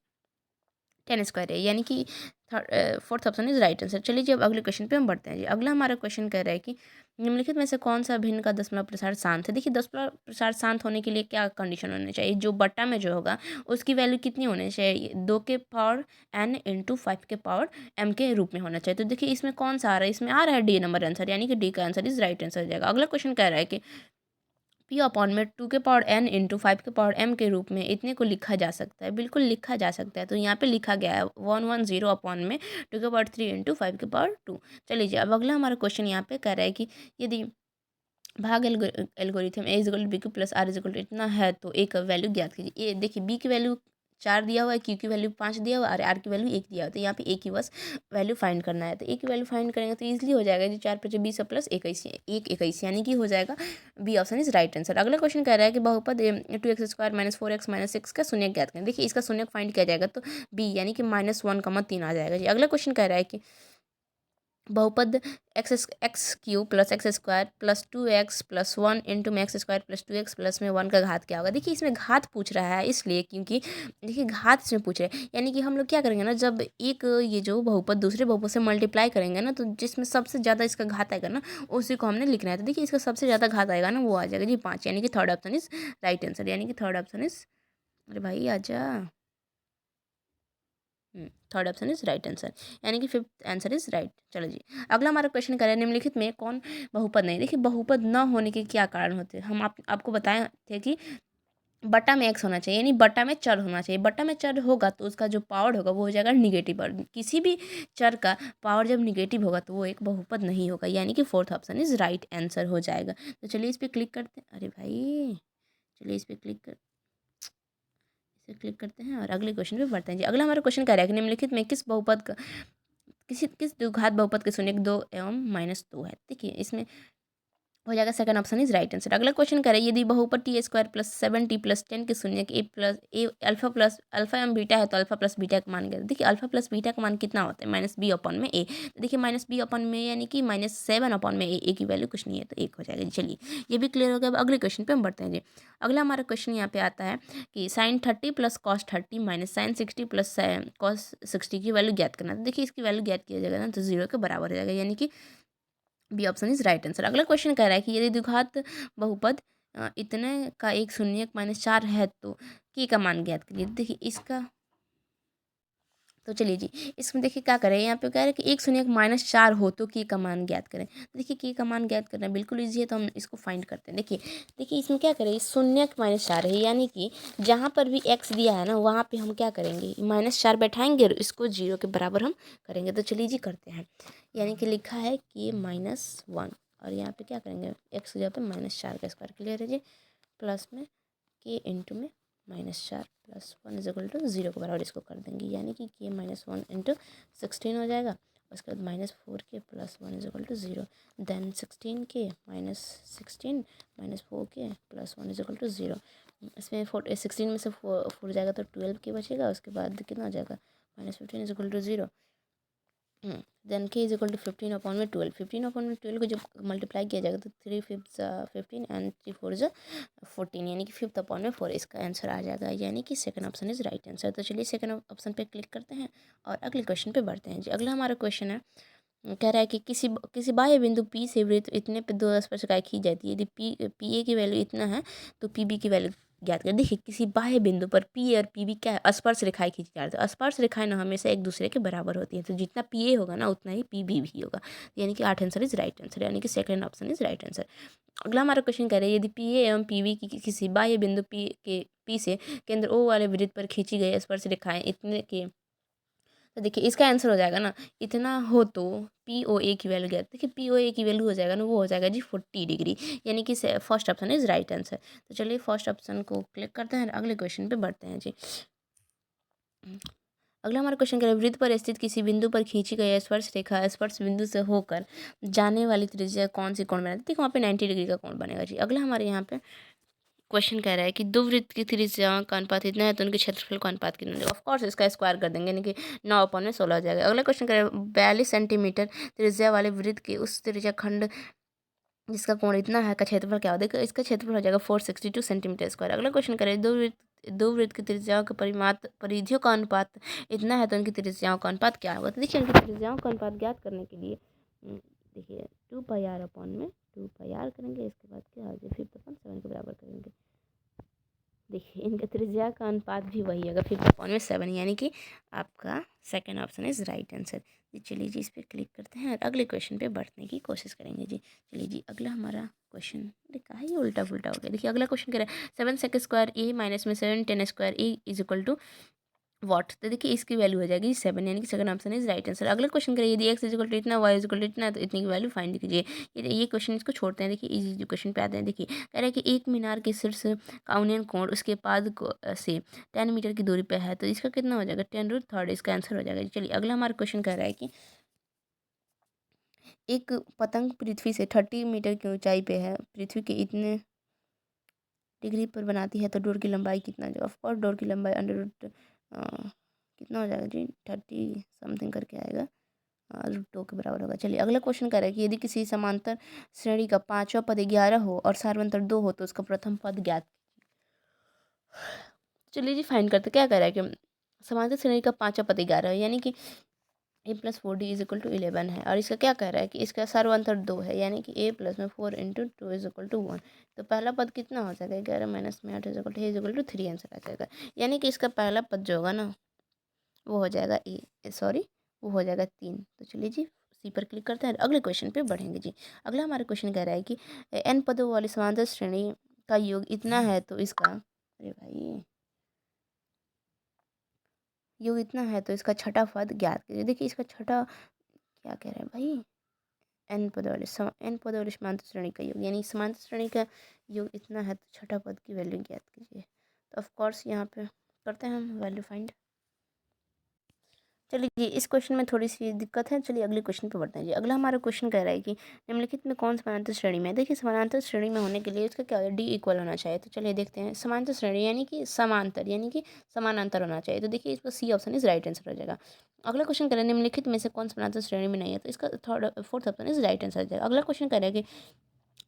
10² है, यानी कि fourth option is right answer. चलिए जी अब अगले क्वेश्चन पे हम बढ़ते हैं जी। अगला हमारा क्वेश्चन कह रहा है कि निम्नलिखित में से कौन सा भिन्न का दशमलव प्रसार शांत है। देखिए दशमलव प्रसार शांत होने के लिए क्या कंडीशन होनी चाहिए, जो बट्टा में जो होगा उसकी वैल्यू कितनी होनी चाहिए, 2 के पावर n इंटू 5 के पावर m के रूप में होना चाहिए। तो देखिए इसमें कौन सा आ रहा है, इसमें आ रहा है डी नंबर आंसर, यानी कि डी का आंसर इज राइट आंसर हो जाएगा। अगला क्वेश्चन कह रहा है कि पी अपॉन में 2 के पावर n इंटू 5 के पावर m के रूप में इतने को लिखा जा सकता है, बिल्कुल लिखा जा सकता है। तो यहाँ पे लिखा गया है 110 अपॉन में 2 के पावर 3 इंटू 5 के पावर 2। चलिए जी अब अगला हमारा क्वेश्चन यहाँ पे कह रहा है कि यदि भाग algorithm A is equal to B Q plus R is equal to इतना है तो एक वैल्यू ज्ञात कीजिए। ए देखिए बी की वैल्यू 4 दिया हुआ है, क्यू की वैल्यू 5 दिया हुआ है और आर की वैल्यू 1 दिया हुआ है, तो यहाँ पे ए की बस वैल्यू फाइंड करना है। तो ए की वैल्यू फाइंड करेंगे तो ईजिली हो जाएगा जी, 4×5 = 20 प्लस 21, यानी कि हो जाएगा B option is right answer. अगला क्वेश्चन कह रहा है कि बहुपद 2x² - 4x - 6 का शून्यक ज्ञात करें। देखिए इसका शून्यक फाइंड किया जाएगा तो बी यानी कि -1, 3 आ जाएगा जी। अगला क्वेश्चन कह रहा है कि बहुपद x³ + x² + 2x + 1 इंटू में x² + 2x प्लस में 1 का घात क्या होगा। देखिए इसमें घात पूछ रहा है, इसलिए क्योंकि देखिए घात इसमें पूछ रहे हैं, यानी कि हम लोग क्या करेंगे ना, जब एक ये जो बहुपद दूसरे बहुपद से मल्टीप्लाई करेंगे ना, तो जिसमें सबसे ज़्यादा इसका घात आएगा ना उसी को हमने लिखना है। तो देखिए इसका सबसे ज़्यादा घात आएगा ना, वो आ जाएगा जी 5, यानी कि third option is right answer, यानी कि थर्ड ऑप्शन इज, अरे भाई आजा, third option is right answer, यानी कि फिफ्थ आंसर इज राइट। चलो जी अगला हमारा क्वेश्चन करें, निम्नलिखित में कौन बहुपद नहीं। देखिए बहुपद न होने के क्या कारण होते हैं, हम आपको बताए थे कि बटा में एक्स होना चाहिए, यानी बटा में चर होना चाहिए। बटा में चर होगा तो उसका जो पावर होगा वो हो जाएगा निगेटिव, और किसी भी चर का पावर जब निगेटिव होगा तो वो एक बहुपद नहीं होगा, यानी कि fourth option is right answer हो जाएगा। तो चलिए इस पर क्लिक करते हैं। अरे भाई, चलिए इस पर क्लिक करते हैं और अगले क्वेश्चन पे बढ़ते हैं जी। अगला हमारा क्वेश्चन कह रहा है कि निम्नलिखित में किस द्विघात बहुपद के शून्य 2 एवं -2 है। देखिए इसमें हो जाएगा second option is right answer. अगला क्वेश्चन करे यदि बहुपद t² + 7t + 10 के शून्य के अल्फा एवं बीटा है तो अल्फा प्लस बीटा का मान क्या है। देखिए अल्फा प्लस बीटा का मान कितना होता है, -b/a। तो देखिए -b/a यानी कि -7/a की वैल्यू कुछ नहीं है, तो 1 हो जाएगा जी। चलिए ये भी क्लियर हो गया। अब अगले क्वेश्चन पे हम बढ़ते हैं जी। अगला हमारा क्वेश्चन यहाँ पे आता है कि sin 30 + cos 30 - sin 60 + cos 60 की वैल्यू ज्ञात करना। तो देखिए इसकी वैल्यू ज्ञात किया जाएगा ना तो 0 के बराबर हो जाएगा, यानी कि B option is right answer. अगला क्वेश्चन कह रहा है कि यदि द्विघात बहुपद इतने का एक शून्य -4 है तो की का मान ज्ञात करिए। देखिए इसका, तो चलिए जी इसमें देखिए क्या करें, यहाँ पे कह रहे हैं कि एक शून्य -4 हो तो की का मान ज्ञात करें। तो देखिए की का मान ज्ञात करना बिल्कुल ईजी है, तो हम इसको फाइंड करते हैं। देखिए इसमें क्या करें, शून्य -4 है, यानी कि जहाँ पर भी x दिया है ना वहाँ पे हम क्या करेंगे, -4 बैठाएंगे और इसको 0 के बराबर हम करेंगे। तो चलिए जी करते हैं। यानी कि लिखा है कि -1 और यहाँ पे क्या करेंगे, x की जगह पे -4 का स्क्वायर। क्लियर है जी। प्लस में के इंटू में -4 + 1 = 0 के बराबर इसको कर देंगे, यानी कि के -1 × 16 हो जाएगा। उसके बाद -4k + 1 = 0, देन 16k - 16 -4k + 1 = 0। इसमें 16 में से 4 जाएगा तो 12k बचेगा। उसके बाद कितना हो जाएगा, -15 = 0। Then k = 15/12। 15/12 को जब मल्टीप्लाई किया जाएगा तो 3/5 15 एंड 3/4 14, यानी कि 5/4 इसका आंसर आ जाएगा, यानी कि second option is right answer. तो चलिए सेकंड ऑप्शन पे क्लिक करते हैं और अगले क्वेश्चन पे बढ़ते हैं जी। अगला हमारा क्वेश्चन है, कह रहा है कि किसी बाह्य बिंदु P से वृत्त इतने पे 2 स्पर्शरेखाएं खींची जाती है। यदि पी ए की वैल्यू इतना है तो पी बी की वैल्यू ज्ञात करें। देखिए किसी बाह्य बिंदु पर पी और पी बी क्या है, स्पर्श रेखाएं खींची जा रही है। स्पर्श रेखाएं ना हमेशा एक दूसरे के बराबर होती हैं, तो जितना पी ए होगा ना उतना ही पी बी भी होगा, यानी कि 8 आंसर इज राइट आंसर, यानी कि second option is right answer. अगला हमारा क्वेश्चन कह रहे हैं यदि पी ए एवं पी बी की किसी बाह्य बिंदु पी से केंद्र ओ वाले वृत्त पर खींची गई स्पर्श रेखाएं इतने के, तो देखिए इसका आंसर हो जाएगा ना, इतना हो तो पी ओ ए की वैल्यू क्या है। देखिए पी ओ ए की वैल्यू हो जाएगा ना, वो हो जाएगा जी 40 डिग्री, यानी कि first option is right answer. तो चलिए फर्स्ट ऑप्शन को क्लिक करते हैं, अगले क्वेश्चन पे बढ़ते हैं जी। अगला हमारा क्वेश्चन करें वृत्त पर स्थित किसी बिंदु पर खींची गई स्पर्श रेखा स्पर्श बिंदु से होकर जाने वाली त्रिज्या कौन सी कोण बनाती है। देखो वहाँ पे 90 डिग्री का कोण बनेगा जी। अगला हमारे यहाँ पे क्वेश्चन कह रहा है कि दो वृत्त की त्रिज्याओं का अनुपात इतना है तो उनके क्षेत्रफल का अनुपात कितना होगा। ऑफकोर्स इसका स्क्वायर कर देंगे, यानी कि 9/16 हो जाएगा। अगला क्वेश्चन कह रहा है 42 सेंटीमीटर त्रिज्या वाले वृत्त के उस त्रिज्या खंड जिसका कोण इतना है का क्षेत्रफल क्या होगा। देखो इसका क्षेत्रफल हो जाएगा 462 सेंटीमीटर स्क्वायर। अगला क्वेश्चन करें दो वृत्त की त्रिज्याओं के परिधियों का अनुपात इतना है तो उनकी त्रिज्याओं का अनुपात क्या होगा। तो देखिए उनकी त्रिज्याओं का अनुपात ज्ञात करने के लिए देखिए 2πr/2πr करेंगे। इसके बाद क्या हो जाए 5/7 के बराबर करेंगे। देखिए इनका त्रिज्या का अनुपात भी वही होगा 5/7, यानी कि आपका second option is right answer जी। चलिए जी इस पर क्लिक करते हैं और अगले क्वेश्चन पे बढ़ने की कोशिश करेंगे जी। चलिए जी अगला हमारा क्वेश्चन देखा है, ये उल्टा पुल्टा हो गया। देखिए अगला क्वेश्चन कह रहा है 7 sec² a - 7 10² a = वॉट। तो देखिए इसकी वैल्यू हो जाएगी 7, यानी कि second option is right answer. अगला क्वेश्चन करिए यदि x = इतना y = इतना तो इतनी की वैल्यू फाइंड कीजिए। ये क्वेश्चन इसको छोड़ते हैं, देखिए इजी क्वेश्चन पे आते हैं। देखिए कह रहे हैं कि एक मीनार के शीर्ष का उन्नयन कोण उसके पाद से 10 मीटर की दूरी पे है तो इसका कितना हो जाएगा 10√3, इसका आंसर हो जाएगा। चलिए अगला हमारा क्वेश्चन कह रहा है कि एक पतंग पृथ्वी से 30 मीटर की ऊंचाई पे है, पृथ्वी के इतने डिग्री पर बनाती है तो डोर की लंबाई कितना हो जाएगा। ऑफकोर्स डोर की लंबाई कितना हो जाएगा जी 30 समथिंग करके आएगा, √2 के बराबर होगा। चलिए अगला क्वेश्चन कह रहा है कि यदि किसी समांतर श्रेणी का पांचवा पद 11 हो और सार्वंतर 2 हो तो उसका प्रथम पद ज्ञात। चलिए जी फाइंड करते क्या कह रहा है कि समांतर श्रेणी का पांचवा पद 11 है, यानी कि a + 4d = 11 है, और इसका क्या कह रहा है कि इसका सार्वंतर 2 है, यानी कि a + 4 × 2 = 1। तो पहला पद कितना हो जाएगा 11 - में 8 = 3 आंसर आ जाएगा, यानी कि इसका पहला पद जो होगा ना वो हो जाएगा वो हो जाएगा 3। तो चलिए जी सी पर क्लिक करते हैं अगले क्वेश्चन पे बढ़ेंगे जी। अगला हमारा क्वेश्चन कह रहा है कि n पदों वाली समांतर श्रेणी का योग इतना है तो इसका अरे भाई योग इतना है तो इसका छठा पद ज्ञात कीजिए। देखिए इसका छठा क्या कह रहे हैं भाई, एन पद वाले समांतर श्रेणी का योग, यानी समांतर श्रेणी का योग इतना है तो छठा पद की वैल्यू ज्ञात कीजिए। तो ऑफ कोर्स यहाँ पे करते हैं हम वैल्यू फाइंड। चलिए जी इस क्वेश्चन में थोड़ी सी दिक्कत है। चलिए अगले क्वेश्चन पे बढ़ते हैं जी। अगला हमारा क्वेश्चन कह रहा है कि निम्नलिखित में कौन समानांतर श्रेणी में है। देखिए समानांतर श्रेणी में होने के लिए उसका क्या डी इक्वल होना चाहिए। तो चलिए देखते हैं समांतर श्रेणी यानी कि समांतर यानी कि समानांतर होना चाहिए। तो देखिए इसका C option is right answer हो जाएगा। अगला क्वेश्चन कह रहा है निम्नलिखित में से कौन समानांतर श्रेणी में नहीं है। तो इसका third fourth option is right answer हो जाएगा। अगला क्वेश्चन कह रहा है कि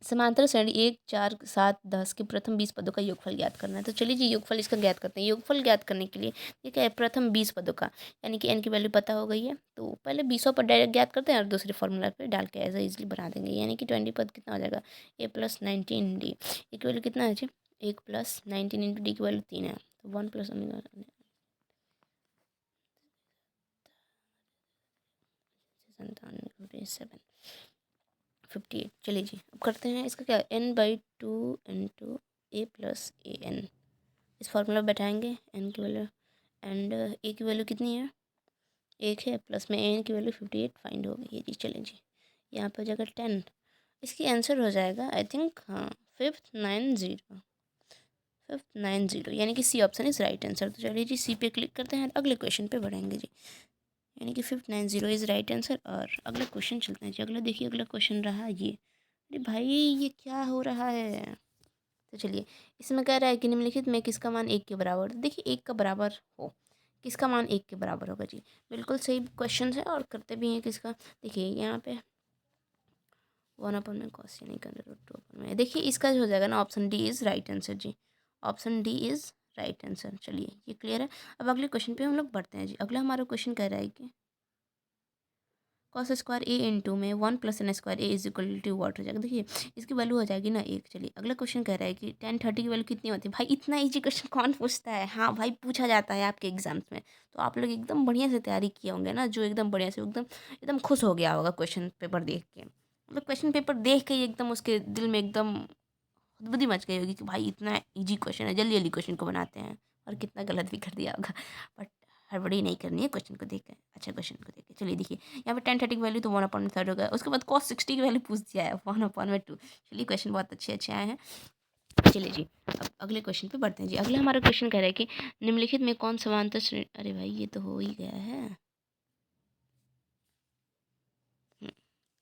समांतर श्रेणी 1, 4, 7, 10 के प्रथम 20 पदों का योगफल ज्ञात करना है। तो चलिए जी योगफल इसका ज्ञात करते हैं। योगफल ज्ञात करने के लिए ये क्या है, प्रथम 20 पदों का, यानी कि एन की वैल्यू पता हो गई है तो पहले 20 पर डायरेक्ट ज्ञात करते हैं और दूसरे फॉर्मूला पे डाल के ऐसा इजीली बना देंगे। यानी कि 20 पद कितना हो जाएगा, ए प्लस 19 डी, ए की वैल्यू कितना है जी 1 प्लस 19 इंटू डी की वैल्यू 3 है तो 1 प्लस 58। चलिए जी अब करते हैं इसका क्या, n/2 into A plus A N, इस फार्मूला बैठाएंगे एन की वैल्यू एंड ए की वैल्यू कितनी है 1 है, प्लस में एन की वैल्यू 58 फाइंड हो गई है जी। चलें जी यहाँ पर हो जाएगा 10, इसकी आंसर हो जाएगा आई थिंक हाँ 590 यानी कि C option is right answer. तो चलिए जी सी पे क्लिक करते हैं अगले क्वेश्चन पे बढ़ेंगे जी, यानी कि 590 इज़ राइट आंसर। और अगला क्वेश्चन चलते हैं जी। अगला देखिए अगला क्वेश्चन रहा ये, अरे भाई ये क्या हो रहा है। तो चलिए इसमें कह रहा है कि निम्नलिखित में किसका मान 1 के बराबर। देखिए 1 का बराबर हो, किसका मान 1 के बराबर होगा जी, बिल्कुल सही क्वेश्चन है और करते भी हैं किसका। देखिए यहाँ पे 1/में cos यानी कि √2/में, देखिए इसका जो हो जाएगा ना option D is right answer जी, option D is right answer. चलिए ये क्लियर है। अब अगले क्वेश्चन पे हम लोग बढ़ते हैं जी। अगला हमारा क्वेश्चन कह रहा है कि कॉस स्क्वायर ए इंटू में 1 plus N square A is equal to what हो जाएगा। देखिए इसकी वैल्यू हो जाएगी ना 1। चलिए अगला क्वेश्चन कह रहा है कि 10/30 की वैल्यू कितनी होती है। भाई इतना इजी क्वेश्चन कौन पूछता है। हाँ भाई पूछा जाता है आपके एग्जाम्स में, तो आप लोग एकदम बढ़िया से तैयारी किए होंगे ना, जो एकदम बढ़िया से एकदम एकदम खुश हो गया होगा क्वेश्चन पेपर देख के। मतलब क्वेश्चन पेपर देख के ही एकदम उसके दिल में एकदम खुदबुदी मच गई होगी कि भाई इतना इजी क्वेश्चन है, जल्दी जल्दी क्वेश्चन को बनाते हैं, और कितना गलत भी कर दिया होगा। बट हड़बड़ी नहीं करनी है क्वेश्चन को देख कर, अच्छा क्वेश्चन को देख के। चलिए देखिए यहाँ पे 10/30 की वैल्यू तो 1/3 हो गया, उसके बाद cos 60 की वैल्यू पूछ दिया है 1/2। चलिए क्वेश्चन बहुत अच्छे अच्छे आए हैं। चलिए जी अब अगले क्वेश्चन पे बढ़ते हैं जी। अगला हमारा क्वेश्चन कह रहा है कि निम्नलिखित में कौन समांतर श्रेणी, अरे भाई ये तो हो ही गया है।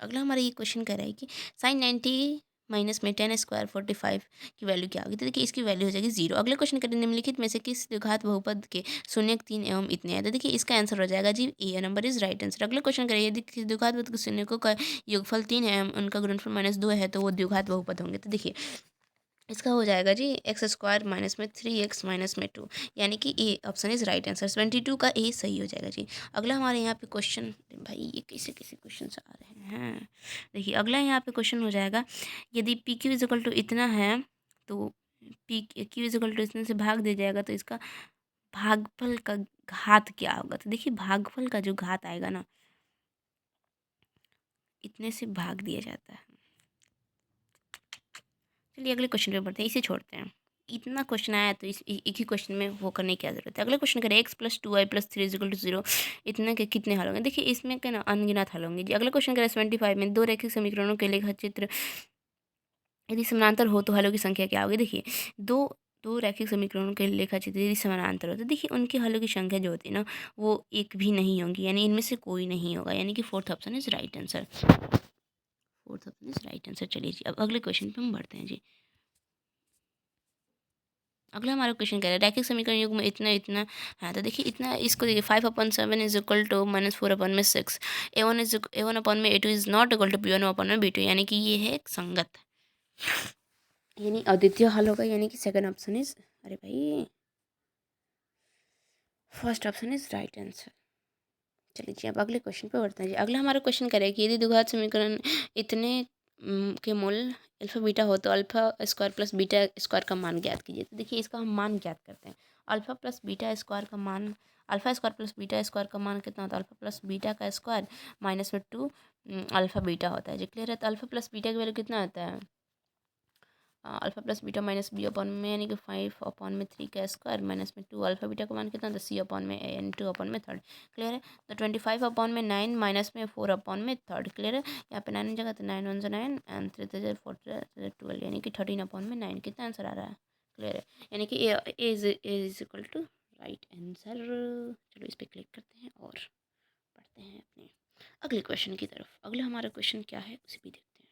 अगला हमारा ये क्वेश्चन कह रहा है कि साइन 90 माइनस में 10² 45 की वैल्यू क्या होगी। तो देखिए इसकी वैल्यू हो जाएगी 0। अगले क्वेश्चन करें निम्नलिखित में से किस द्विघात बहुपद के शून्य 3 एवं इतने हैं। तो देखिए इसका आंसर हो जाएगा जी ए नंबर इज राइट आंसर। अगले क्वेश्चन करें यदि किसी द्विघात बहुपद के शून्यकों का योगफल 3 है एवं उनका गुणनफल -2 है तो वो द्विघात बहुपद होंगे। तो देखिए इसका हो जाएगा जी x² माइनस में 3x माइनस में 2, यानी कि ए ऑप्शन इज राइट आंसर। 22 का ए सही हो जाएगा जी। अगला हमारे यहाँ पे क्वेश्चन, भाई ये कैसे कैसे क्वेश्चन आ रहे हैं। देखिए अगला यहाँ पे क्वेश्चन हो जाएगा यदि P Q is equal to इतना है तो P Q is equal to इतने से भाग दिया जाएगा तो इसका भागफल का घात क्या होगा। तो देखिए भागफल का जो घात आएगा ना, इतने से भाग दिया जाता है। चलिए अगले क्वेश्चन पे बढ़ते हैं, इसे छोड़ते हैं। इतना क्वेश्चन आया तो इस एक ही क्वेश्चन में वो करने की क्या जरूरत है। अगले क्वेश्चन करें x+2y+3 इक्वल टू 0, इतने के कितने हल होंगे। देखिए इसमें क्या ना अनगिनत हल होंगे जी। अगले क्वेश्चन करें 75 में दो रैखिक समीकरणों के लेखा चित्र यदि समानांतर हो तो हलों की संख्या क्या होगी। देखिए दो दो रैखिक समीकरणों के लेखा चित्र यदि समानांतर हो तो देखिए उनके हलों की संख्या जो होती है ना वो एक भी नहीं होगी, यानी इनमें से कोई नहीं होगा, यानी कि fourth option is right answer. Fourth option is right answer. चलिए जी अब अगले क्वेश्चन पे हम बढ़ते हैं जी। अगला हमारा क्वेश्चन कह रहा है रैखिक समीकरण युग में इतना इतना है। तो देखिए इतना इसको देखिए 5/7 इज इक्वल टू -4/6, A1/में A2 is not equal to B1/में B2, यानी कि ये है एक संगत, यानी अद्वितीय हल होगा, यानी कि सेकंड ऑप्शन इज, अरे भाई first option is right answer. चलिए जी अब अगले क्वेश्चन पे बढ़ते हैं जी। अगला हमारा क्वेश्चन कह रहा है कि यदि द्विघात समीकरण इतने के मूल अल्फा बीटा हो तो alpha square plus beta square का मान ज्ञात कीजिए। तो देखिए इसका हम मान ज्ञात करते हैं। अल्फा प्लस बीटा स्क्वायर का मान, alpha square plus beta square का मान कितना होता है, अल्फा प्लस बीटा का स्क्वायर माइनस में 2 अल्फा बीटा होता है जी। क्लियर है। तो अल्फा प्लस बीटा की वैल्यू कितना होता है, alpha plus beta minus B upon में यानी कि 5/3 का स्क्वायर माइनस में 2 अल्फा बीटा का मान कितना था सी अपॉन में एन 2/3 क्लियर है। तो 25/9 माइनस में 4/3 क्लियर है। यहाँ पे 9 जगह तो 9 1 9 एंड 3 3 4 12 यानी कि 13/9 कितना आंसर आ रहा है क्लियर है। यानी कि A is equal to right answer. चलो इस पर क्लिक करते हैं और पढ़ते हैं अपने अगले क्वेश्चन की तरफ। अगला हमारा क्वेश्चन क्या है उसे भी देखते हैं।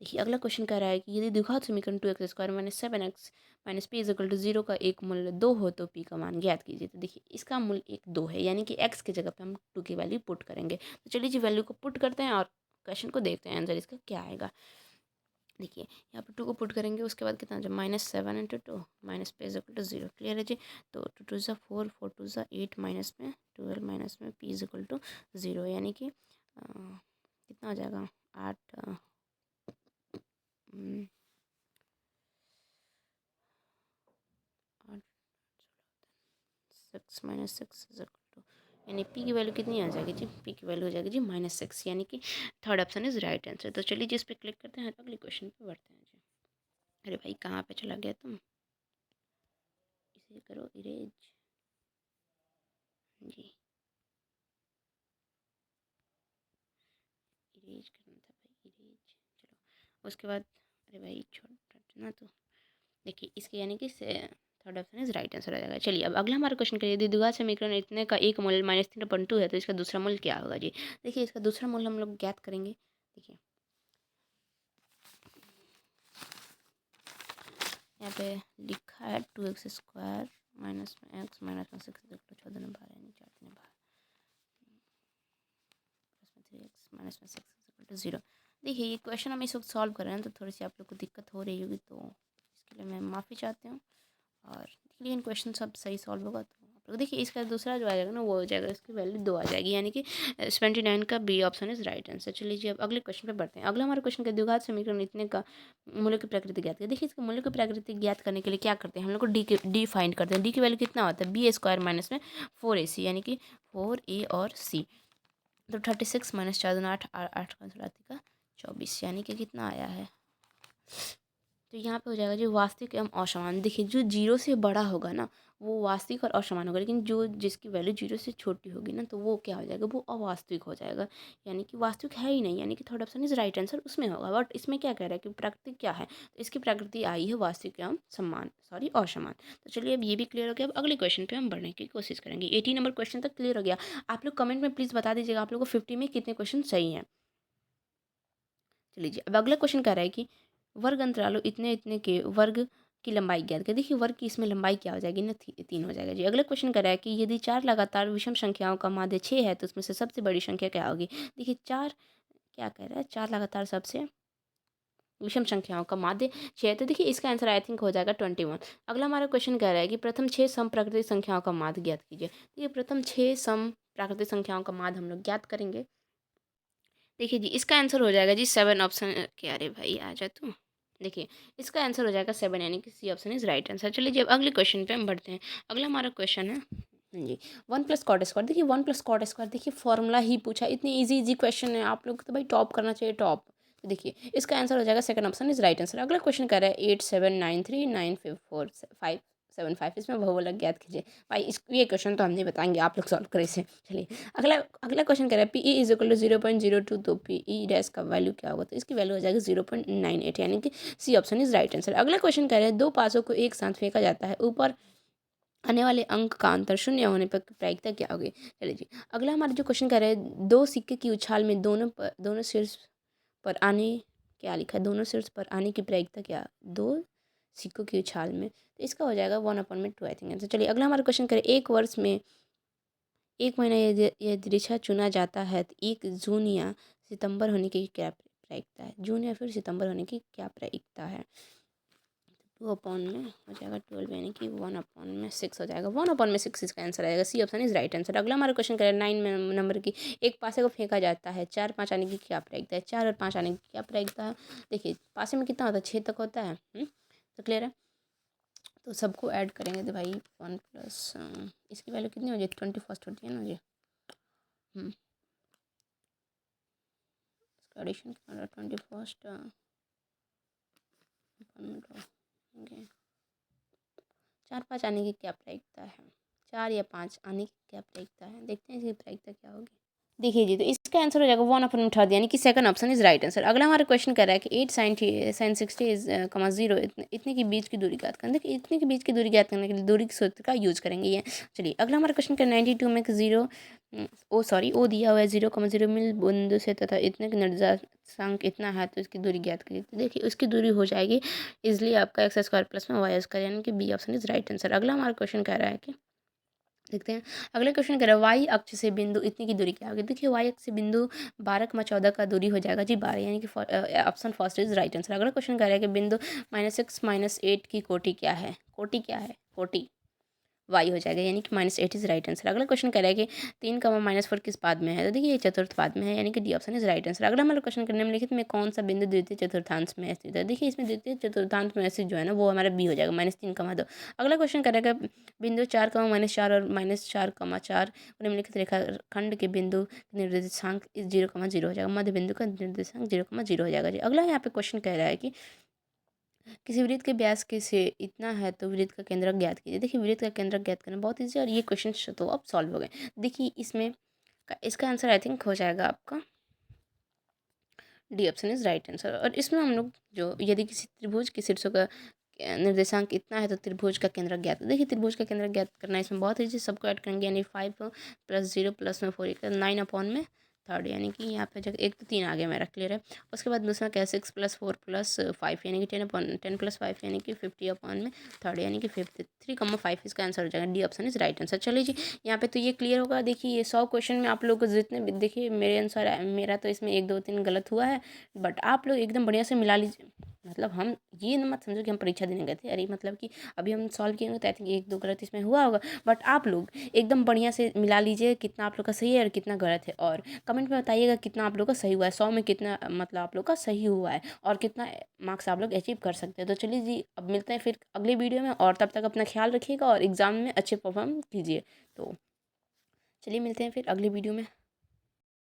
देखिए अगला क्वेश्चन कह रहा है कि यदि द्विघात समीकरण 2x² minus 7x minus P is equal to 0 का एक मूल्य 2 हो तो पी का मान ज्ञात कीजिए। तो देखिए इसका मूल्य एक 2 है यानी कि x की जगह पे हम 2 की वैल्यू पुट करेंगे। तो चलिए जी वैल्यू को पुट करते हैं और क्वेश्चन को देखते हैं आंसर इसका क्या आएगा। देखिए यहाँ पर 2 को पुट करेंगे उसके बाद कितना जब -7 × 2 माइनस पे इज इक्वल टू 0 क्लियर है जी। तो 2 2 ज़ा 4 4 2 ज़ा 8 माइनस में 12 माइनस में पी इज इक्वल टू 0 यानी कि कितना हो जाएगा 8 6 माइनस 6 इज इक्वल टू यानी पी की वैल्यू कितनी आ जाएगी जी। पी की वैल्यू हो जाएगी जी -6 यानी कि third option is right answer. तो चलिए जिस पे क्लिक करते हैं अगले क्वेश्चन पे बढ़ते हैं जी। अरे भाई कहाँ पे चला गया तुम, इसे करो इरेज जी। इरेज करना था भाई इरेज। चलो उसके बाद अरे भाई छोड़ ना। तो देखिए इसके यानी कि third option is right answer आ जाएगा। चलिए अब अगला हमारा क्वेश्चन करिए यदि द्विघात समीकरण इतने का एक मूल्य -3/2 है तो इसका दूसरा मूल्य क्या होगा जी। देखिए इसका दूसरा मूल्य हम लोग ज्ञात करेंगे। देखिए यहाँ पे लिखा है 2x² माइनस में x माइनस में 6 14 12 यानी 4 3 12 प्लस में 3x माइनस में 6 0। देखिए ये क्वेश्चन हम इस वक्त सॉल्व कर रहे हैं तो थोड़ी सी आप लोग को दिक्कत हो रही होगी तो इसके लिए मैं माफ़ी चाहती हूँ। और लेकिन क्वेश्चन सब सही सॉल्व होगा तो आप लोग देखिए इसका दूसरा जो आ जाएगा ना वो हो जाएगा इसकी वैल्यू 2 आ जाएगी यानी कि 79 का B option is right answer. चलिए जी अब अगले क्वेश्चन पे बढ़ते हैं। अगला हमारा क्वेश्चन का द्विघात समीकरण इतने का मूल्य की प्रकृति ज्ञात करें। देखिए इसके मूल्य की प्रकृति ज्ञात करने के लिए क्या करते हैं हम लोग को डी फाइंड करते हैं। डी की वैल्यू कितना होता है b² माइनस में 4ac यानी कि 4a और c। तो 36 माइनस 4 8 8 का 24 यानी कि कितना आया है। तो यहाँ पे हो जाएगा जो वास्तविक एवं असमान। देखिए जो 0 से बड़ा होगा ना वो वास्तविक और असमान होगा लेकिन जो जिसकी वैल्यू 0 से छोटी होगी ना तो वो क्या हो जाएगा वो अवास्तविक हो जाएगा यानी कि वास्तविक है ही नहीं यानी कि third option is right answer उसमें होगा। बट इसमें क्या कह रहा है कि प्रकृति क्या है तो इसकी प्रकृति आई है वास्तविक एवं असमान। तो चलिए अब ये भी क्लियर हो गया। अब अगले क्वेश्चन पे हम बढ़ने की कोशिश करेंगे। 18 नंबर क्वेश्चन तक क्लियर हो गया। आप लोग कमेंट में प्लीज़ बता दीजिएगा आप लोग को 50 में कितने क्वेश्चन सही हैं। चलिए अब अगला क्वेश्चन कह रहा है कि वर्ग अंतरालों इतने इतने के वर्ग की लंबाई ज्ञात करें। देखिए वर्ग की इसमें लंबाई क्या हो जाएगी ना 3 हो जाएगा जी। अगला क्वेश्चन कर रहा है कि यदि 4 लगातार विषम संख्याओं का माध्य 6 है तो उसमें से सबसे बड़ी संख्या क्या होगी। देखिए 4 क्या कह रहा है 4 लगातार सबसे विषम संख्याओं का माध्य 6 है तो देखिए इसका आंसर आई थिंक हो जाएगा 21। अगला हमारा क्वेश्चन कह रहा है कि प्रथम 6 सम प्राकृतिक संख्याओं का माध्य ज्ञात कीजिए। देखिए प्रथम 6 सम प्राकृतिक संख्याओं का माध्य हम लोग ज्ञात करेंगे। देखिए जी इसका आंसर हो जाएगा जी 7 ऑप्शन। क्या रे भाई आ जा तू। देखिए इसका आंसर हो जाएगा 7 यानी कि C option is right answer. चलिए जब अगले क्वेश्चन पे हम बढ़ते हैं। अगला हमारा क्वेश्चन है जी 1 + cot²। देखिए 1 + cot²। देखिए फॉर्मूला ही पूछा इतनी इजी क्वेश्चन है आप लोग को तो भाई टॉप करना चाहिए टॉप। तो देखिए इसका आंसर हो जाएगा second option is right answer. अगला क्वेश्चन कर रहा है 8 7 9 3 9 4 5 7 5 इसमें बहुलक ज्ञात कीजिए। भाई इस ये क्वेश्चन तो हम नहीं बताएंगे आप लोग सॉल्व करें इसे। चलिए अगला अगला क्वेश्चन कह रहा है P E is equal to 0.02 तो पी ई डैश का वैल्यू क्या होगा तो इसकी वैल्यू हो जाएगी 0.98 यानी कि C option is right answer. अगला क्वेश्चन कह रहा है दो पासों को एक साथ फेंका जाता है ऊपर आने वाले अंक का अंतर शून्य होने पर प्रायिकता क्या होगी। चलिए जी अगला हमारा जो क्वेश्चन कर रहे हैं दो सिक्के की उछाल में दोनों शीर्ष पर आने क्या लिखा है दोनों शीर्ष पर आने की प्रायिकता क्या दो सिक्कों की उछाल में तो इसका हो जाएगा 1/2 आई थिंक आंसर। चलिए अगला हमारा क्वेश्चन करें एक वर्ष में एक महीना यदि ऋचा चुना जाता है तो 1 जून या सितंबर होने की क्या प्रायिकता है। जून या फिर सितंबर होने की क्या प्रायिकता है। 2/में हो जाएगा 12 यानी कि 1/6 हो जाएगा। 1/6 इसका आंसर आएगा। C option is right answer. अगला हमारा क्वेश्चन करें 9 नंबर की एक पासे को फेंका जाता है 4 5 आने की क्या प्रायिकता है। 4 और 5 आने की क्या प्रायिकता है। देखिए पासे में कितना होता है 6 तक होता है। तो क्लियर है। तो सबको ऐड करेंगे तो भाई 1 + इसकी वैल्यू कितनी हो जाएगी 21 होती है ना जी। इसका एडिशन कितना 21 4 5 आने की क्या प्रायिकता है? 4 या 5 आने की क्या प्रायिकता है? देखते हैं इसकी प्रायिकता क्या होगी। देखिए जी, तो इसका आंसर हो जाएगा 1/3 यानी कि second option is right answer. अगला हमारा क्वेश्चन कह रहा है कि 8 sin 60 इज कमा 0 इतने के बीच की दूरी ज्ञात करना। देखिए इतने के बीच की दूरी ज्ञात करने के लिए दूरी के सूत्र का यूज करेंगे ये। चलिए अगला हमारा क्वेश्चन कर 92 में 0 ओ दिया हुआ है 0,0 मिल बिंदु से तथा इतने के निर्देशांक इतना है तो इसकी दूरी ज्ञात करिए। तो देखिए उसकी दूरी हो जाएगी इसलिए आपका x² प्लस में y² यानी कि B option is right answer. अगला हमारा क्वेश्चन कह रहा है कि देखते हैं अगले क्वेश्चन कह रहा है वाई अक्ष से बिंदु इतनी की दूरी क्या होगी। देखिए वाई अक्ष से बिंदु 12,14 का दूरी हो जाएगा जी 12 यानी कि option first is right answer. अगला क्वेश्चन कह रहा है कि बिंदु -6 -8 की कोटि क्या है। कोटि क्या है? कोटि वाई हो जाएगा यानी कि -8 इज राइट आंसर। अगला क्वेश्चन कह रहा है कि 3 -4 किस पाद में है। तो देखिए ये चतुर्थ पाद में है यानी कि D option is right answer. अगला हमारा क्वेश्चन करने में निम्नलिखित में कौन सा बिंदु द्वितीय चतुर्थांश में स्थित है। देखिए इसमें द्वितीय चतुर्थांश में स्थित जो है ना वो हमारा बी हो जाएगा -3,2। अगला क्वेश्चन करेगा बिंदु 4, -4 और -4,4 निम्नलिखित रेखाखंड के बिंदु निर्देशांक 0,0 हो जाएगा। मध्य बिंदु का निर्देशांक 0,0 हो जाएगा जी। अगला यहाँ पे क्वेश्चन कह रहा है कि किसी वृत्त के व्यास के से इतना है तो वृत्त का केंद्रक ज्ञात कीजिए। देखिए वृत्त का केंद्रक ज्ञात करना बहुत ईजी और ये क्वेश्चन तो अब सॉल्व हो गए। देखिए इसमें इसका आंसर आई थिंक हो जाएगा आपका D option is right answer. और इसमें हम लोग जो यदि किसी त्रिभुज के शीर्षों का निर्देशांक इतना है तो त्रिभुज का केंद्रक ज्ञात। देखिए त्रिभुज का केंद्रक ज्ञात करना इसमें बहुत ईजी, सबको ऐड करेंगे यानी 5 + 0 प्लस में 4 9/3 यानी कि यहाँ पे जगह 1 तो 3 आ गया मेरा क्लियर है। उसके बाद दूसरा क्या 6 + 4 + 5 यानी कि 10 + 5 यानी कि 50/3 यानी कि 53,5 इसका आंसर हो जाएगा। D option is right answer. चलिए जी यहाँ पे तो ये क्लियर होगा। देखिए ये 100 क्वेश्चन में आप लोग को जितने भी देखिए मेरे अनुसार मेरा तो इसमें 1 2 3 गलत हुआ है बट आप लोग एकदम बढ़िया से मिला लीजिए। मतलब हम ये न मत समझो कि हम परीक्षा देने गए थे, अरे मतलब कि अभी हम सॉल्व किए तो आई थिंक 1 2 गलत इसमें हुआ होगा बट आप लोग एकदम बढ़िया से मिला लीजिए कितना आप लोग का सही है और कितना गलत है और कमेंट में बताइएगा कितना आप लोग का सही हुआ है। 100 में कितना मतलब आप लोग का सही हुआ है और कितना मार्क्स आप लोग अचीव कर सकते हैं। तो चलिए जी अब मिलते हैं फिर अगले वीडियो में और तब तक अपना ख्याल रखिएगा और एग्ज़ाम में अच्छे परफॉर्म कीजिए। तो चलिए मिलते हैं फिर अगले वीडियो में।